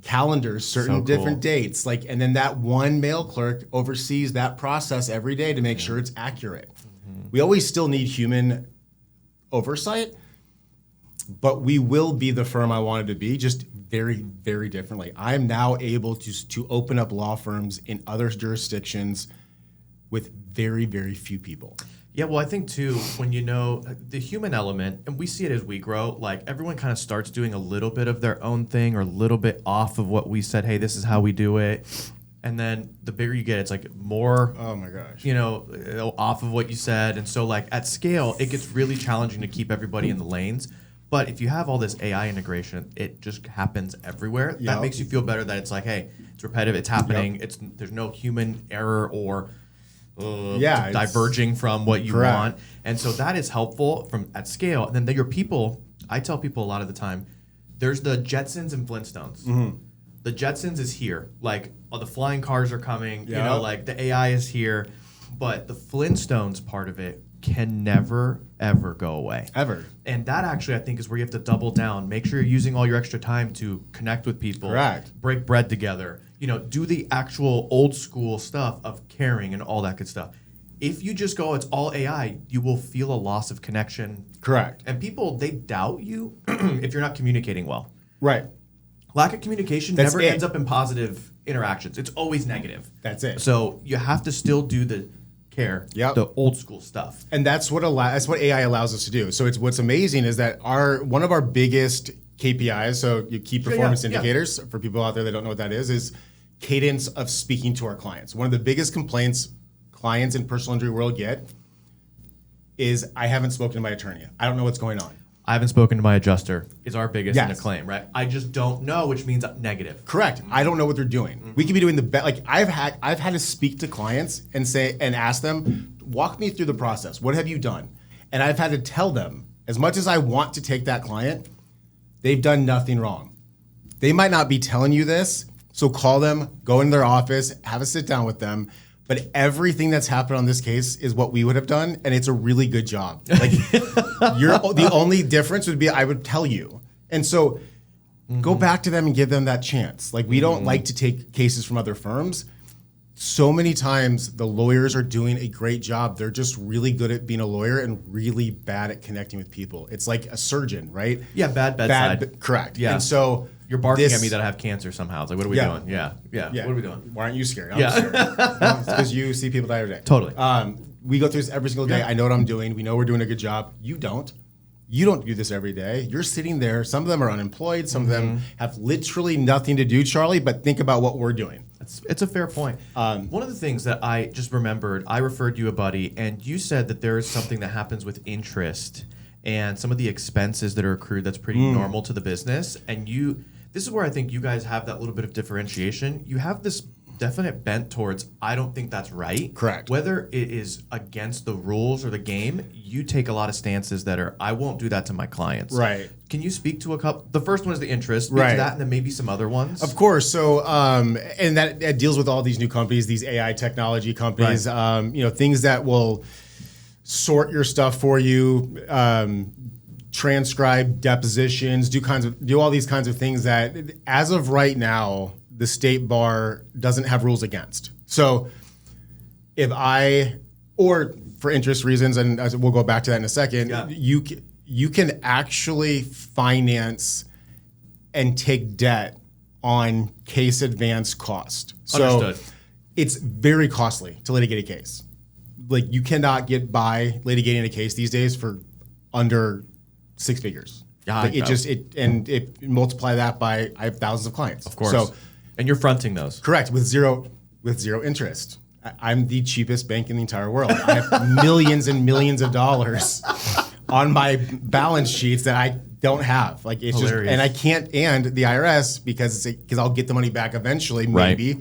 Calendars, certain different dates, and then that one mail clerk oversees that process every day to make sure it's accurate. We always still need human oversight, but we will be the firm I wanted to be, just very, very differently. I am now able to open up law firms in other jurisdictions with very, very few people. Yeah, well, I think too, when the human element, and we see it as we grow, everyone kind of starts doing a little bit of their own thing or a little bit off of what we said, hey, this is how we do it. And then the bigger you get, it's more, oh my gosh, off of what you said. And so at scale, it gets really challenging to keep everybody in the lanes. But if you have all this AI integration, it just happens everywhere. Yep. That makes you feel better that it's hey, it's repetitive, it's happening. Yep. There's no human error or diverging from what you want. And so that is helpful at scale. And then your people, I tell people a lot of the time, there's the Jetsons and Flintstones. Mm-hmm. The Jetsons is here. The flying cars are coming, the AI is here. But the Flintstones part of it can never, ever go away. Ever. And that actually, I think, is where you have to double down. Make sure you're using all your extra time to connect with people. Correct. Break bread together. Do the actual old school stuff of caring and all that good stuff. If you just go, it's all AI, you will feel a loss of connection. Correct. And people, they doubt you if you're not communicating well. Right. Lack of communication never ends up in positive interactions. It's always negative. That's it. So you have to still do the care, the old school stuff. And that's what AI allows us to do. So what's amazing is that one of our biggest KPIs, so your key performance indicators, for people out there that don't know what that is cadence of speaking to our clients. One of the biggest complaints clients in personal injury world get is, I haven't spoken to my attorney. I don't know what's going on. I haven't spoken to my adjuster is our biggest in a claim, right? I just don't know, which means negative. Correct. I don't know what they're doing. We could be doing the best. I've had to speak to clients and ask them, walk me through the process. What have you done? And I've had to tell them, as much as I want to take that client, they've done nothing wrong. They might not be telling you this, so call them, go in their office, have a sit down with them. But everything that's happened on this case is what we would have done, and it's a really good job. The only difference would be I would tell you. And so go back to them and give them that chance. We don't like to take cases from other firms. So many times the lawyers are doing a great job. They're just really good at being a lawyer and really bad at connecting with people. It's like a surgeon, right? Yeah, bad bedside. Correct. Yeah. And so you're barking at me that I have cancer somehow. It's what are we doing? Yeah. What are we doing? Why aren't you scared? I'm scared. It's because you see people die every day. Totally. We go through this every single day. I know what I'm doing. We know we're doing a good job. You don't. You don't do this every day. You're sitting there. Some of them are unemployed. Some of them have literally nothing to do, Charlie, but think about what we're doing. It's a fair point. One of the things that I just remembered, I referred you a buddy, and you said that there is something that happens with interest and some of the expenses that are accrued that's pretty normal to the business. And this is where I think you guys have that little bit of differentiation. You have this definite bent towards, I don't think that's right. Correct. Whether it is against the rules or the game, you take a lot of stances that are, I won't do that to my clients. Right. Can you speak to a couple? The first one is the interest. Speak Right. to that, and then maybe some other ones. Of course. So, and that deals with all these new companies, these AI technology companies, things that will sort your stuff for you, transcribe depositions, do all these kinds of things that, as of right now, the state bar doesn't have rules against. So, or for interest reasons, and we'll go back to that in a second, you can actually finance and take debt on case advance cost. So Understood. It's very costly to litigate a case. Like, you cannot get by litigating a case these days for under 6 figures. Yeah, Like, it multiply that by, I have thousands of clients. Of course. So, and you're fronting those. correct, with zero interest. I'm the cheapest bank in the entire world. I have millions and millions of dollars on my balance sheets that I don't have. Like, it's Hilarious. just, and I can't, and the IRS, because I'll get the money back eventually, maybe,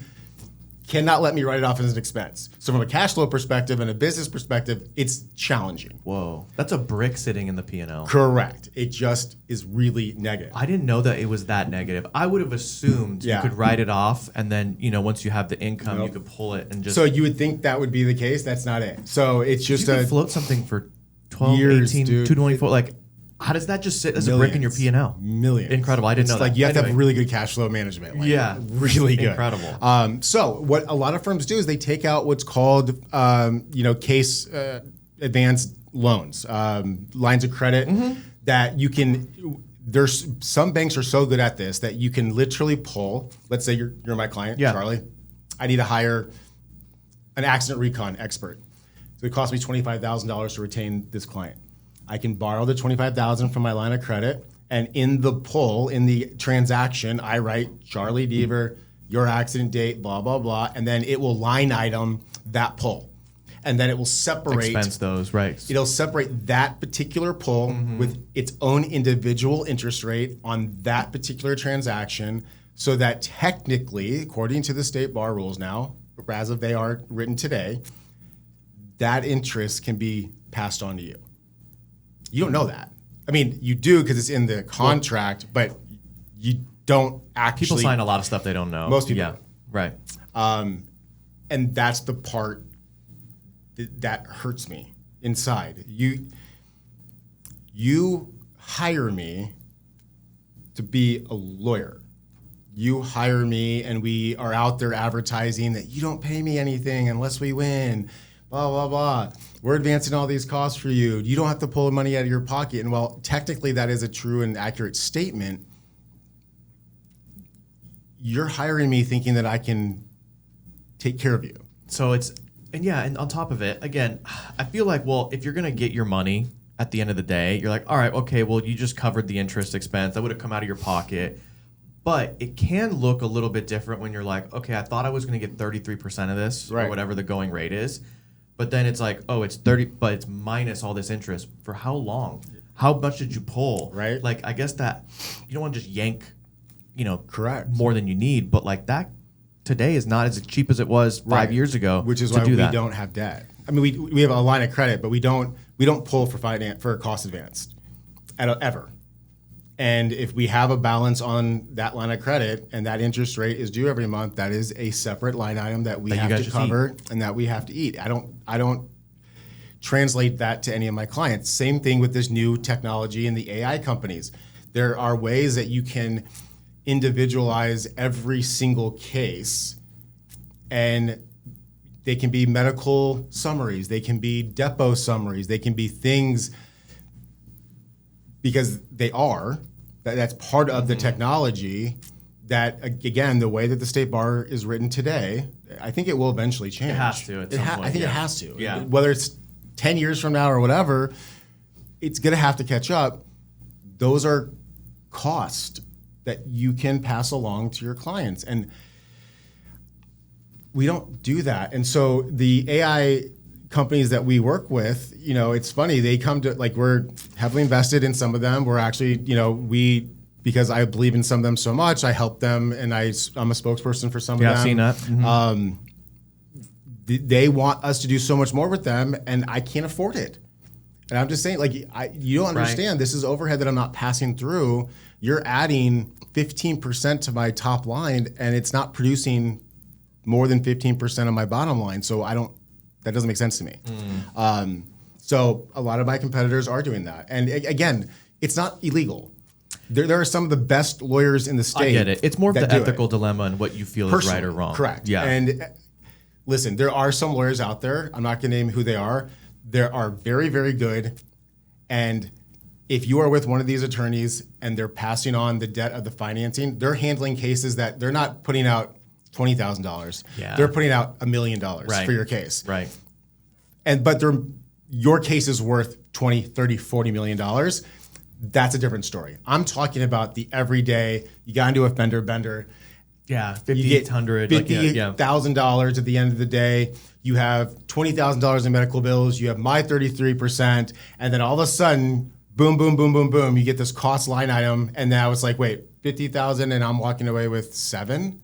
cannot let me write it off as an expense. So from a cash flow perspective and a business perspective, it's challenging. Whoa. That's a brick sitting in the P&L. Correct. It just is really negative. I didn't know that it was that negative. I would have assumed you could write it off, and then, once you have the income, you could pull it and just... So you would think that would be the case. That's not it. So it's just you could float something for 12, years, 18, dude. 224. Like, how does that just sit as a brick in your P&L? Millions. Incredible. I didn't know It's like that. you have to have Anyway. really good cash flow management. Like, Yeah. really good. Incredible. So what a lot of firms do is they take out what's called, case advanced loans, lines of credit that you can. There's some banks are so good at this that you can literally pull. Let's say you're my client, Charlie. I need to hire an accident recon expert. So it costs me $25,000 to retain this client. I can borrow the $25,000 from my line of credit, and in the pull, in the transaction, I write Charlie Deaver, your accident date, blah, blah, blah, and then it will line item that pull. And then it will separate. Expense those, right. It'll separate that particular pull with its own individual interest rate on that particular transaction, so that technically, according to the state bar rules now, as of they are written today, that interest can be passed on to you. You don't know that. I mean, you do because it's in the contract, but you don't actually. People sign a lot of stuff they don't know. Most people. Yeah, right. And that's the part that hurts me inside. You hire me to be a lawyer. You hire me, and we are out there advertising that you don't pay me anything unless we win. Blah, blah, blah. We're advancing all these costs for you. You don't have to pull money out of your pocket. And while technically that is a true and accurate statement, you're hiring me thinking that I can take care of you. So and on top of it, again, I feel like, well, if you're going to get your money at the end of the day, you're like, all right, okay, well, you just covered the interest expense. That would have come out of your pocket. But it can look a little bit different when you're like, okay, I thought I was going to get 33% of this or whatever the going rate is. But then it's like, oh, it's 30, but it's minus all this interest. For how long? How much did you pull? Right. Like, I guess that you don't want to just yank, Correct. more than you need. But like that today is not as cheap as it was 5 years ago. Which is why we don't have debt. I mean, we have a line of credit, but we don't pull for cost advanced ever. And if we have a balance on that line of credit and that interest rate is due every month, that is a separate line item that we have to cover and that we have to eat. I don't translate that to any of my clients. Same thing with this new technology and the AI companies. There are ways that you can individualize every single case, and they can be medical summaries, they can be depot summaries, they can be things, because that's part of the technology that, again, the way that the state bar is written today, I think it will eventually change. It has to at some point. I think it has to. Yeah. Whether it's 10 years from now or whatever, it's going to have to catch up. Those are costs that you can pass along to your clients. And we don't do that. And so the AI companies that we work with, it's funny, they come to, like, we're heavily invested in some of them. We're actually, we because I believe in some of them so much. I help them, and I'm a spokesperson for some of them. Yeah, I've seen that. Mm-hmm. They want us to do so much more with them, and I can't afford it. And I'm just saying, like, you don't understand. Right. This is overhead that I'm not passing through. You're adding 15% to my top line, and it's not producing more than 15% of my bottom line. So that doesn't make sense to me. So a lot of my competitors are doing that. And again, it's not illegal. There are some of the best lawyers in the state. I get it. It's more of the ethical dilemma and what you feel is right or wrong. Correct. Yeah. And listen, there are some lawyers out there. I'm not going to name who they are. There are very, very good. And if you are with one of these attorneys and they're passing on the debt of the financing, they're handling cases that they're not putting out $20,000. Yeah. They're putting out $1 million for your case. Right. But your case is worth 20, 30, 40 $million. That's a different story. I'm talking about the everyday, you got into a fender bender. Yeah, $5,800. $50,000 at the end of the day. You have $20,000 in medical bills. You have my 33%. And then all of a sudden, boom, boom, boom, boom, boom, you get this cost line item. And now it's like, wait, $50,000 and I'm walking away with $7,000?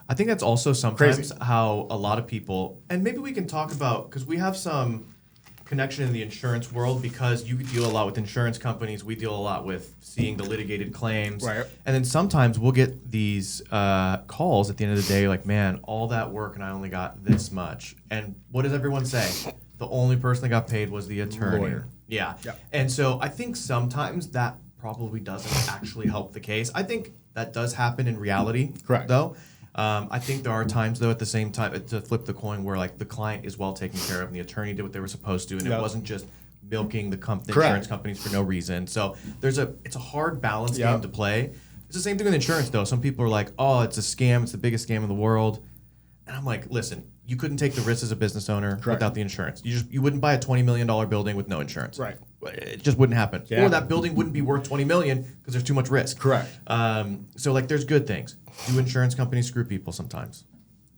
I think that's also sometimes how a lot of people, and maybe we can talk about, because we have some connection in the insurance world, because you deal a lot with insurance companies. We deal a lot with seeing the litigated claims. Right. And then sometimes we'll get these calls at the end of the day like, man, all that work and I only got this much. And what does everyone say? The only person that got paid was the attorney. Lawyer. Yeah. And so I think sometimes that probably doesn't actually help the case. I think that does happen in reality. Correct. Though. I think there are times, though, at the same time, to flip the coin, where like the client is well taken care of and the attorney did what they were supposed to, and it wasn't just milking the insurance companies for no reason. So it's a hard balance game to play. It's the same thing with insurance, though. Some people are like, oh, it's a scam. It's the biggest scam in the world. And I'm like, listen, you couldn't take the risk as a business owner without the insurance. You wouldn't buy a $20 million building with no insurance. Right. It just wouldn't happen. Yeah. Or that building wouldn't be worth $20 million because there's too much risk. Correct. So like there's good things. Do insurance companies screw people sometimes?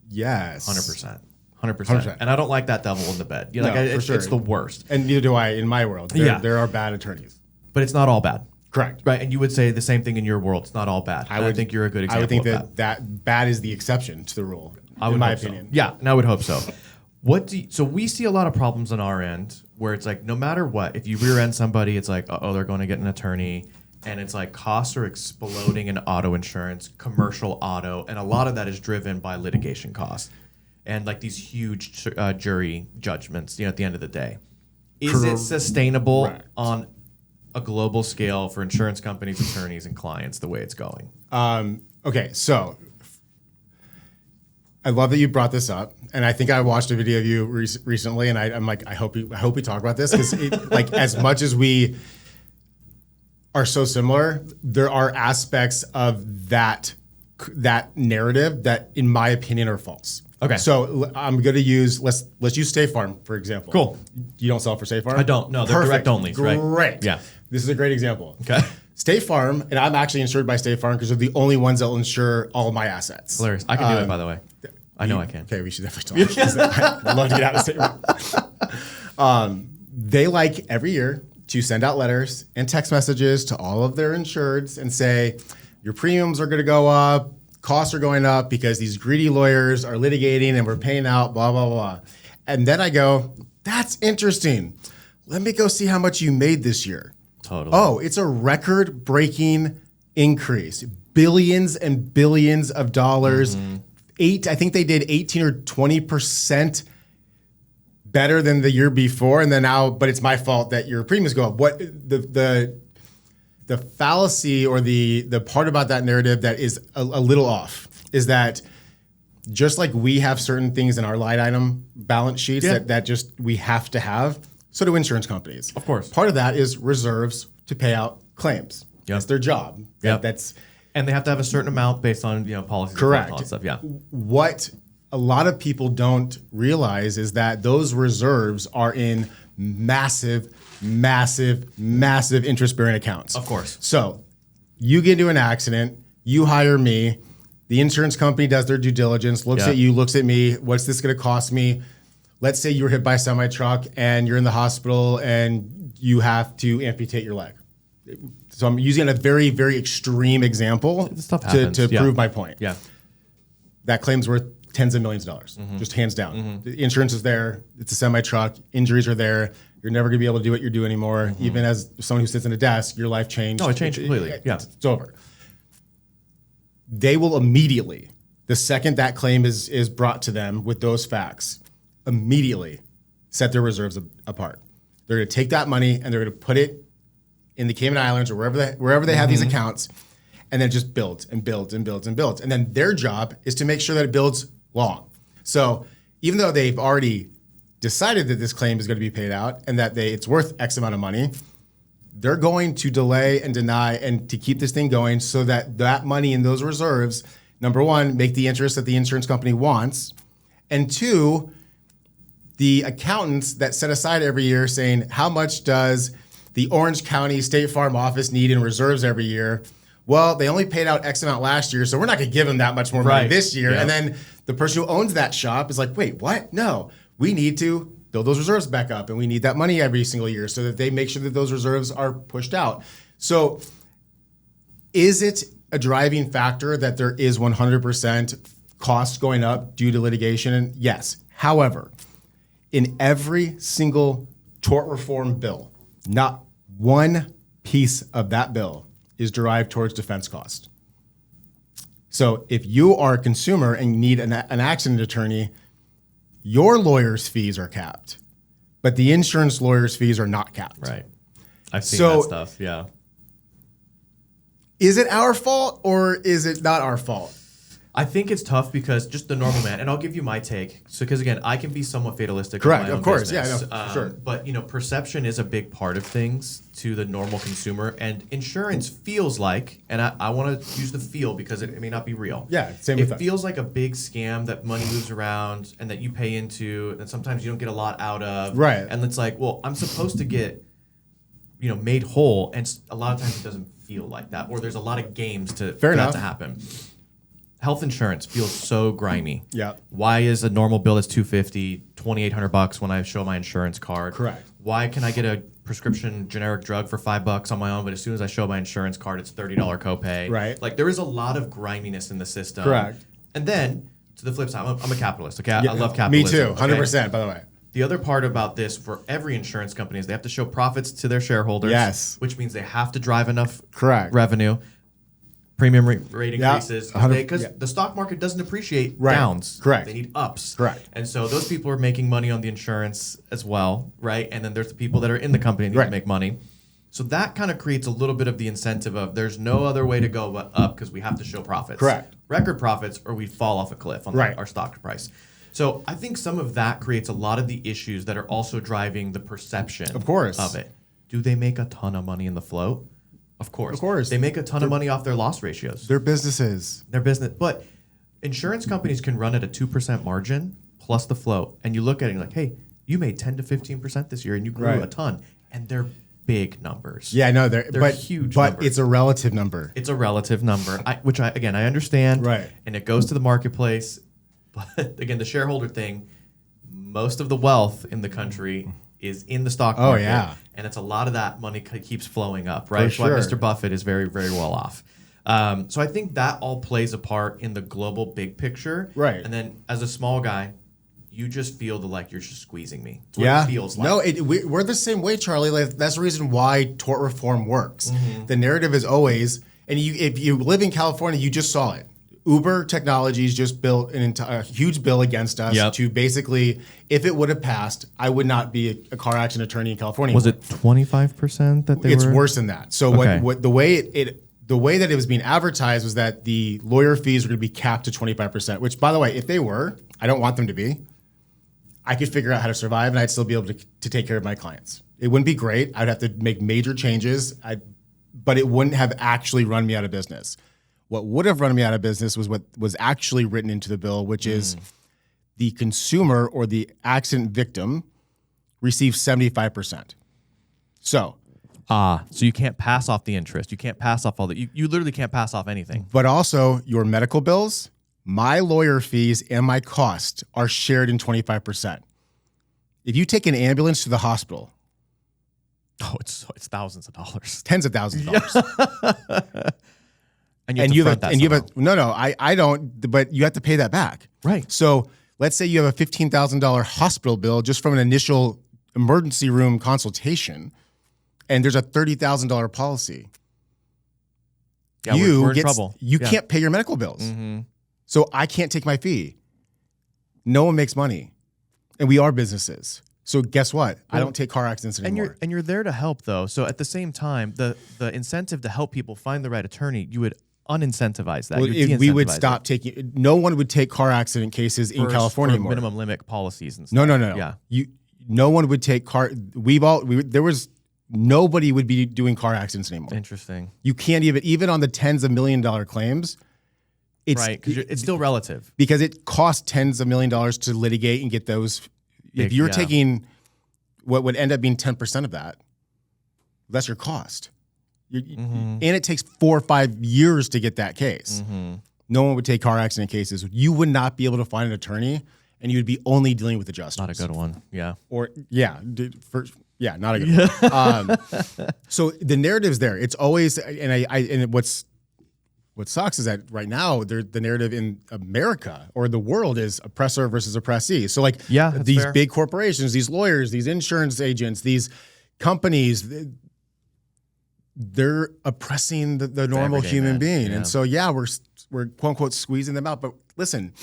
Yes. 100%. And I don't like that devil in the bed. It's the worst. And neither do I in my world. There are bad attorneys. But it's not all bad. Correct. Right. And you would say the same thing in your world. It's not all bad. I think you're a good example. I would think that bad is the exception to the rule, in my opinion. So. Yeah, and I would hope so. So we see a lot of problems on our end where it's like, no matter what, if you rear end somebody, it's like, they're going to get an attorney. And it's like costs are exploding in auto insurance, commercial auto. And a lot of that is driven by litigation costs and like these huge jury judgments, at the end of the day. Is it sustainable on a global scale for insurance companies, attorneys, and clients the way it's going? Okay, so I love that you brought this up, and I think I watched a video of you recently, and I'm like, I hope we talk about this, because like as much as we are so similar, there are aspects of that narrative that, in my opinion, are false. Okay. So I'm going to use let's use State Farm for example. Cool. You don't sell for State Farm? I don't. No, they're direct only. Right? Great. Yeah. This is a great example. Okay. State Farm, and I'm actually insured by State Farm because they're the only ones that will insure all of my assets. Hilarious. I can do it, by the way. I know I can. Okay, we should definitely talk. I'd love to get out of State Farm. They like every year to send out letters and text messages to all of their insureds and say, your premiums are going to go up, costs are going up because these greedy lawyers are litigating and we're paying out, blah, blah, blah. And then I go, that's interesting. Let me go see how much you made this year. Totally. Oh, it's a record-breaking increase. Billions and billions of dollars. I think they did 18 or 20% better than the year before, and then now, but it's my fault that your premiums go up. What the fallacy or the part about that narrative that is a little off is that just like we have certain things in our line item balance sheets that just we have to have, so do insurance companies. Of course. Part of that is reserves to pay out claims. Yep. That's their job. That's and they have to have a certain amount based on policies. Correct. And all that stuff. Yeah. What a lot of people don't realize is that those reserves are in massive interest-bearing accounts. Of course. So you get into an accident, you hire me, the insurance company does their due diligence, looks at you, looks at me, what's this going to cost me? Let's say you were hit by a semi-truck and you're in the hospital and you have to amputate your leg. So I'm using a very, very extreme example to prove my point. Yeah. That claim's worth tens of millions of dollars, just hands down. The insurance is there. It's a semi-truck. Injuries are there. You're never going to be able to do what you're doing anymore. Even as someone who sits in a desk, your life changed. No, it changed completely. It's over. They will immediately, the second that claim is brought to them with those facts, immediately set their reserves apart. They're going to take that money and they're going to put it in the Cayman Islands or wherever they have these accounts, and then just builds and builds and builds and builds. And then their job is to make sure that it builds long. So even though they've already decided that this claim is going to be paid out and that it's worth X amount of money, they're going to delay and deny and to keep this thing going so that that money in those reserves, number one, make the interest that the insurance company wants, and two, the accountants that set aside every year saying, how much does the Orange County State Farm office need in reserves every year? Well, they only paid out X amount last year, so we're not going to give them that much more money this year. Yep. And then the person who owns that shop is like, wait, what? No, we need to build those reserves back up, and we need that money every single year so that they make sure that those reserves are pushed out. So is it a driving factor that there is 100% costs going up due to litigation? Yes. However, in every single tort reform bill, not one piece of that bill is derived towards defense cost. So if you are a consumer and you need an accident attorney, your lawyer's fees are capped, but the insurance lawyer's fees are not capped. Right. I've seen that stuff, yeah. Is it our fault or is it not our fault? I think it's tough because just the normal man, and I'll give you my take. So, because again, I can be somewhat fatalistic. Correct, of course, business. yeah, no, sure. But perception is a big part of things to the normal consumer, and insurance feels like, and I want to use the feel because it may not be real. Yeah, same with that. It feels like a big scam that money moves around and that you pay into, and sometimes you don't get a lot out of. Right. And it's like, well, I'm supposed to get, made whole, and a lot of times it doesn't feel like that, or there's a lot of games for that to happen. Health insurance feels so grimy. Yeah. Why is a normal bill that's $250, $2,800 when I show my insurance card? Correct. Why can I get a prescription generic drug for $5 on my own, but as soon as I show my insurance card, it's $30 copay? Right. Like there is a lot of griminess in the system. Correct. And then to the flip side, I'm a capitalist. Okay, I love capitalism. Me too, 100%. By the way. The other part about this for every insurance company is they have to show profits to their shareholders. Yes. Which means they have to drive enough revenue. Premium rate increases because the stock market doesn't appreciate downs. Correct. They need ups. Correct. And so those people are making money on the insurance as well, right? And then there's the people that are in the company that need to make money. So that kind of creates a little bit of the incentive of there's no other way to go but up because we have to show profits. Correct. Record profits or we fall off a cliff on our stock price. So I think some of that creates a lot of the issues that are also driving the perception of it. Do they make a ton of money in the float? Of course. They make a ton of money off their loss ratios. Their businesses. But insurance companies can run at a 2% margin plus the float. And you look at it and you're like, hey, you made 10 to 15% this year and you grew a ton. And they're big numbers. Yeah, no, they're huge but numbers. It's a relative number. It's a relative number, which I understand. Right. And it goes to the marketplace. But again, the shareholder thing, most of the wealth in the country is in the stock market. Oh, yeah. And it's a lot of that money keeps flowing up, right? For That's sure. why Mr. Buffett is very, very well off. So I think that all plays a part in the global big picture. Right. And then as a small guy, you just feel like you're just squeezing me. It's what it feels like. No, we're the same way, Charlie. Like, that's the reason why tort reform works. The narrative is always, and if you live in California, you just saw it. Uber Technologies just built a huge bill against us to basically, if it would have passed, I would not be a car accident attorney in California. Was it 25% that It's worse than that. So what the way that it was being advertised was that the lawyer fees were going to be capped to 25%, which, by the way, if they were, I don't want them to be. I could figure out how to survive and I'd still be able to take care of my clients. It wouldn't be great. I'd have to make major changes, but it wouldn't have actually run me out of business. What would have run me out of business was what was actually written into the bill, which is the consumer or the accident victim receives 75%. So you can't pass off the interest. You can't pass off all the. You literally can't pass off anything. But also your medical bills, my lawyer fees, and my cost are shared in 25%. If you take an ambulance to the hospital, Oh, it's thousands of dollars. Tens of thousands of dollars. And you have I don't, but you have to pay that back. Right. So let's say you have a $15,000 hospital bill just from an initial emergency room consultation, and there's a $30,000 policy. Yeah, we're in trouble. You can't pay your medical bills. Mm-hmm. So I can't take my fee. No one makes money. And we are businesses. So guess what? I don't take car accidents anymore. And you're there to help, though. So at the same time, the incentive to help people find the right attorney, you would unincentivize that. Well, if we would stop taking, no one would take car accident cases in California anymore. Minimum limit policies and stuff. No. Yeah. No one would take nobody would be doing car accidents anymore. Interesting. You can't even on the tens of $1 million claims. Right, because it's still relative. Because it costs tens of $1 million to litigate and get those. If you're taking what would end up being 10% of that, that's your cost. And it takes 4 or 5 years to get that case. Mm-hmm. No one would take car accident cases. You would not be able to find an attorney, and you would be only dealing with adjusters. Not a good one. Yeah. Not a good one. So the narrative's there. It's always, and what sucks is that right now the narrative in America or the world is oppressor versus oppressee. So these fair. big corporations, these lawyers, these insurance agents, these companies, they're oppressing the normal human being. Yeah. And so we're quote unquote squeezing them out. But listen,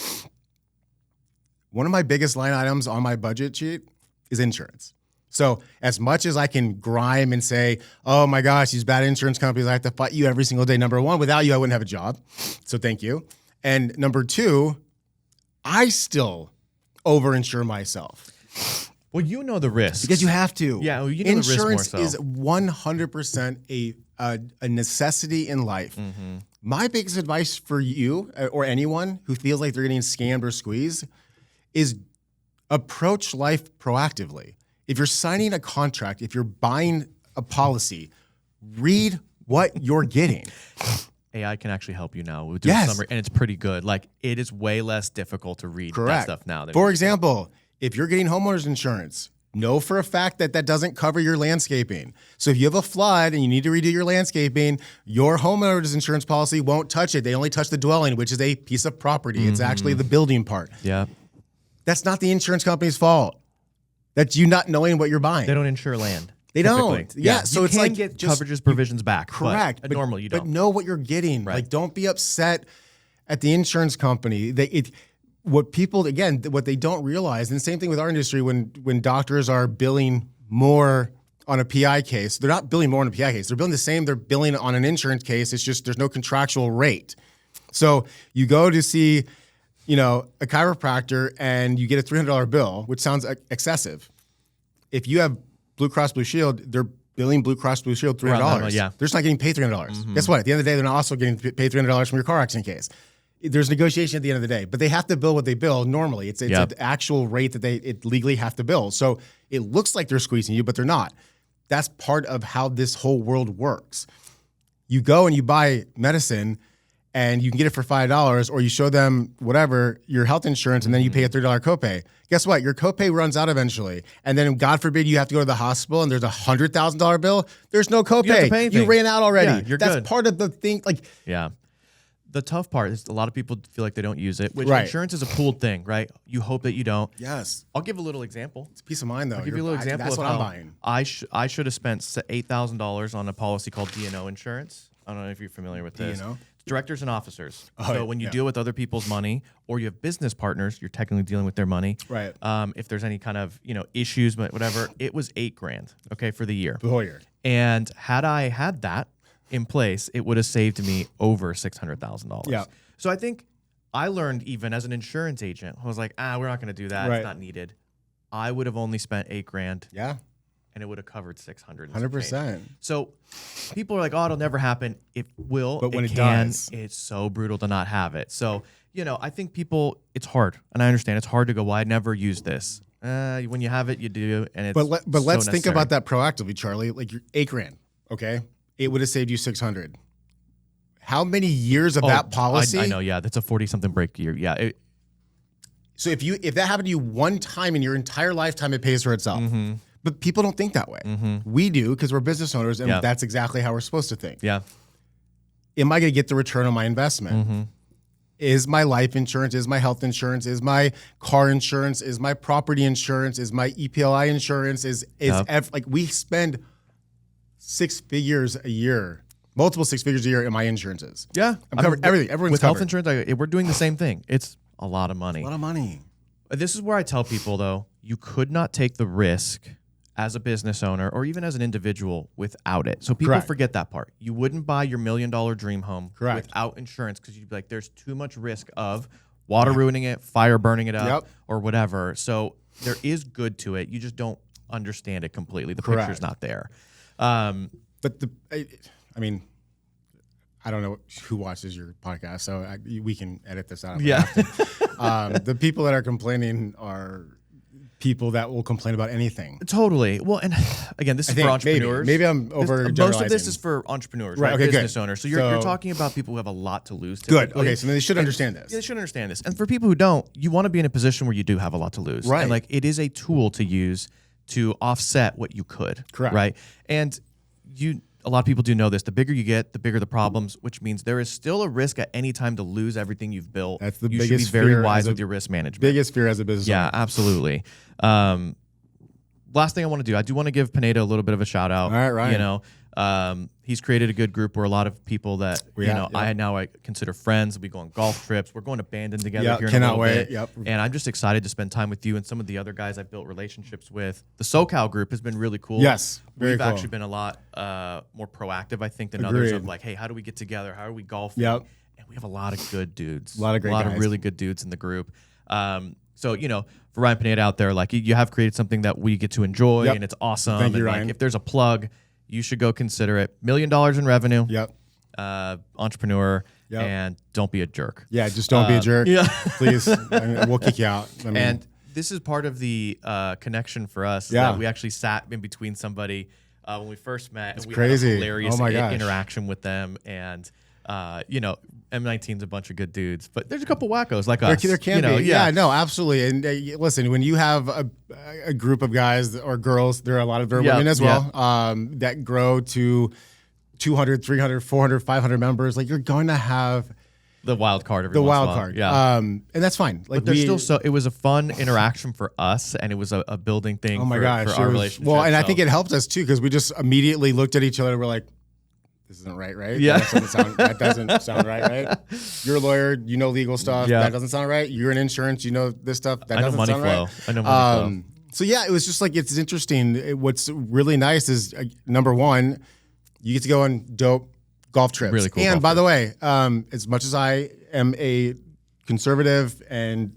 one of my biggest line items on my budget sheet is insurance. So as much as I can grime and say, oh my gosh, these bad insurance companies, I have to fight you every single day. Number one, without you, I wouldn't have a job. So thank you. And number two, I still overinsure myself. Well, you know the risk. Because you have to. Yeah, well, you know insurance the risk more so. Is 100% a necessity in life. Mm-hmm. My biggest advice for you or anyone who feels like they're getting scammed or squeezed is approach life proactively. If you're signing a contract, if you're buying a policy, read what you're getting. AI can actually help you now. We'll do a summary, and it's pretty good. Like, it is way less difficult to read that stuff now. For example, if you're getting homeowners insurance, know for a fact that doesn't cover your landscaping. So if you have a flood and you need to redo your landscaping, your homeowner's insurance policy won't touch it. They only touch the dwelling, which is a piece of property. Mm-hmm. It's actually the building part. Yeah. That's not the insurance company's fault. That's you not knowing what you're buying. They don't insure land. They typically. don't. Yeah. So you it's can like get coverages provisions back. Correct. But normally you don't. But know what you're getting. Right. Like, don't be upset at the insurance company. What they don't realize, and the same thing with our industry, when doctors are billing more on a PI case, they're not billing more on a PI case. They're billing the same. They're billing on an insurance case. It's just there's no contractual rate. So you go to see, a chiropractor and you get a $300 bill, which sounds excessive. If you have Blue Cross Blue Shield, they're billing Blue Cross Blue Shield $300. Yeah. They're just not getting paid $300. Mm-hmm. Guess what? At the end of the day, they're not also getting paid $300 from your car accident case. There's negotiation at the end of the day, but they have to bill what they bill normally. It's an actual rate that they legally have to bill. So it looks like they're squeezing you, but they're not. That's part of how this whole world works. You go and you buy medicine and you can get it for $5, or you show them whatever, your health insurance, and then you pay a $30 copay. Guess what? Your copay runs out eventually. And then God forbid you have to go to the hospital and there's a $100,000 bill. There's no copay. You have to pay anything. You ran out already. Yeah, you're That's good. part of the thing. Yeah. The tough part is a lot of people feel like they don't use it, which Right. insurance is a pooled thing, right? You hope that you don't. Yes. I'll give a little example. It's peace of mind, though. I'll give you a little example That's of what how I'm buying. I should have spent $8,000 on a policy called D&O insurance. I don't know if you're familiar with this. D&O? It's directors and officers. Oh, so when you deal with other people's money, or you have business partners, you're technically dealing with their money. Right. If there's any kind of issues, but whatever, it was $8,000. Okay, for the year. The whole year. And had I had that in place, it would have saved me over $600,000. Yeah. So I think I learned, even as an insurance agent, I was like, we're not going to do that. Right. It's not needed. I would have only spent $8,000. Yeah. And it would have covered 600. 100%. So people are like, it'll never happen. It will. But when it can. does, It's so brutal to not have it. So, I think it's hard. And I understand it's hard to go, well, I never use this. When you have it, you do. And it's But let's so think necessary. about that proactively, Charlie. Like, your $8,000, okay? It would have saved you 600. How many years of that policy? I know, yeah. That's a 40-something break year. Yeah. So if that happened to you one time in your entire lifetime, it pays for itself. Mm-hmm. But people don't think that way. We do because we're business owners, and that's exactly how we're supposed to think. Yeah. Am I going to get the return on my investment? Is my life insurance, is my health insurance, is my car insurance, is my property insurance, is my EPLI insurance, like we spend 6 figures a year, multiple 6 figures a year in my insurances. Yeah. I'm covered everything. Everyone's with covered. Health insurance, we're doing the same thing. It's a lot of money. A lot of money. This is where I tell people, though, you could not take the risk as a business owner or even as an individual without it. So people forget that part. You wouldn't buy your $1 million dream home without insurance because you'd be like, there's too much risk of water ruining it, fire burning it up, or whatever. So there is good to it. You just don't understand it completely. The picture's not there. But I mean, I don't know who watches your podcast, so we can edit this out. The people that are complaining are people that will complain about anything. Totally. Well, and again, this is for entrepreneurs. Maybe I'm overgeneralizing. Most of this is for entrepreneurs, right? Okay, business owners. So you're talking about people who have a lot to lose. Good. Okay, so they should understand this. Yeah, they should understand this. And for people who don't, you want to be in a position where you do have a lot to lose. Right. And like it is a tool to use to offset what you could. Correct. Right. And a lot of people do know this. The bigger you get, the bigger the problems, which means there is still a risk at any time to lose everything you've built. That's the you biggest should be very fear wise with your risk management. Biggest fear as a business owner. Yeah, absolutely. Last thing I want to do, I do want to give Pineda a little bit of a shout out. All right, Ryan. You know, he's created a good group where a lot of people that I consider friends. We go on golf trips. We're going to Bandon together here in a little bit. Yep. And I'm just excited to spend time with you and some of the other guys I've built relationships with. The SoCal group has been really cool. Yes, we've actually been a lot more proactive, I think, than others. Of like, hey, how do we get together? How are we golfing? Yep. And we have a lot of good dudes. A lot of really good dudes in the group. So, you know, for Ryan Pineda out there, like you have created something that we get to enjoy and it's awesome. Thank you, and Ryan. Like, if there's a plug, you should go consider it. $1 million in revenue. Yep. Entrepreneur. Yep. And don't be a jerk. Yeah, just don't be a jerk. Yeah. Please. We'll kick you out. And this is part of the connection for us. That we actually sat in between somebody when we first met. It's and we crazy. had a hilarious interaction with them. And, you know, M19's a bunch of good dudes, but there's a couple wackos like us. There can be. Yeah, no, absolutely. And listen, when you have a group of guys or girls, there are a lot of women as well, that grow to 200, 300, 400, 500 members, like you're going to have the wild card every the once wild in a while. card. Yeah. And that's fine. Like but there's still it was a fun interaction for us, and it was a building thing for our relationship. Well, and I think it helped us too, because we just immediately looked at each other and we're like, this isn't right? Yeah. That doesn't sound right? You're a lawyer, you know legal stuff. Yeah. That doesn't sound right. You're in insurance, you know this stuff. That doesn't sound right. I know money flow. So yeah, it was just like, it's interesting. What's really nice is, number one, you get to go on dope golf trips. Really cool. And by the way, as much as I am a conservative and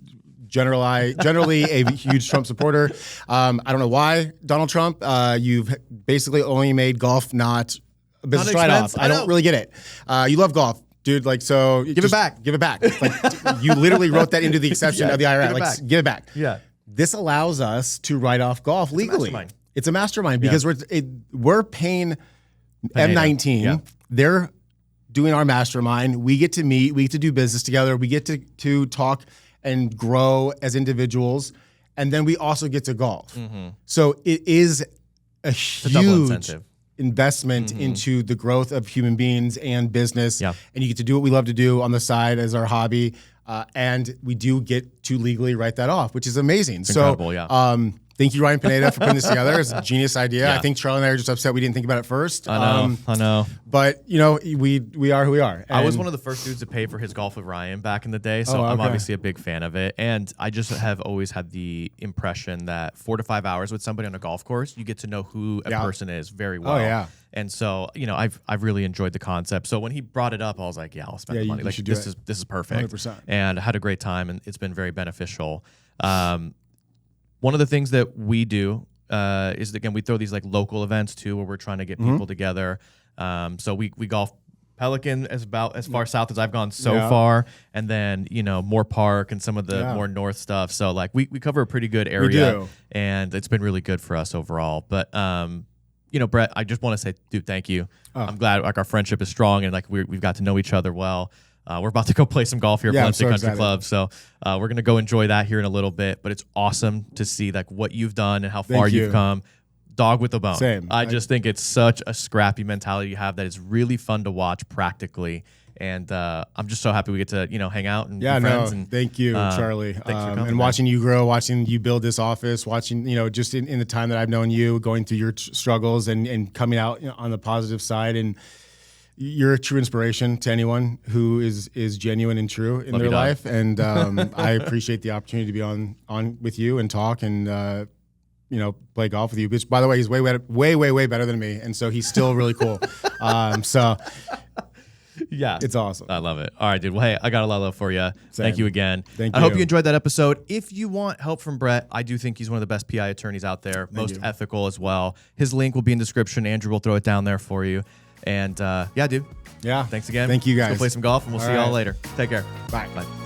generally a huge Trump supporter, I don't know why, Donald Trump, you've basically only made golf not a business write-off. I don't really get it. You love golf, dude. Like, so give it back. Like, you literally wrote that into the exception of the IRS. Give it back. Yeah. This allows us to write off golf legally. It's a mastermind because we're paying M19. Yeah. They're doing our mastermind. We get to meet. We get to do business together. We get to talk and grow as individuals, and then we also get to golf. Mm-hmm. So it is a huge investment into the growth of human beings and business. Yeah. And you get to do what we love to do on the side as our hobby. And we do get to legally write that off, which is amazing. It's incredible, yeah. Thank you, Ryan Pineda, for putting this together. It's a genius idea. Yeah. I think Charlie and I are just upset we didn't think about it first. I know. But, you know, we are who we are. And I was one of the first dudes to pay for his golf with Ryan back in the day, so I'm obviously a big fan of it. And I just have always had the impression that 4 to 5 hours with somebody on a golf course, you get to know who a person is very well. Oh, yeah. And so, you know, I've really enjoyed the concept. So when he brought it up, I was like, yeah, I'll spend the money. Like, this is perfect. 100%. And I had a great time, and it's been very beneficial. One of the things that we do is, again, we throw these like local events too, where we're trying to get people together. So we golf Pelican about as far south as I've gone so far, and then, you know, Moore Park and some of the more north stuff. So like we cover a pretty good area, and it's been really good for us overall. But you know, Brett, I just want to say, dude, thank you. I'm glad like our friendship is strong, and like we've got to know each other well. We're about to go play some golf here at Valencia Country Club. So we're going to go enjoy that here in a little bit. But it's awesome to see like what you've done and how far you've come. dog with a bone. Same. I just think it's such a scrappy mentality you have that is really fun to watch practically. And I'm just so happy we get to, hang out and be friends. And, thank you, Charlie. Thanks for coming, and watching you grow, watching you build this office, watching, just in the time that I've known you, going through your struggles and coming out on the positive side. And you're a true inspiration to anyone who is genuine and true in their life. And I appreciate the opportunity to be on with you and talk and, play golf with you. Which, by the way, he's way better than me. And so he's still really cool. Yeah. It's awesome. I love it. All right, dude. Well, hey, I got a lot of love for you. Thank you again. Thank you. I hope you enjoyed that episode. If you want help from Brett, I do think he's one of the best PI attorneys out there, most ethical as well. His link will be in the description. Andrew will throw it down there for you. And yeah, dude. Yeah. Thanks again. Thank you, guys. Let's go play some golf, and we'll see y'all later. Take care. Bye. Bye.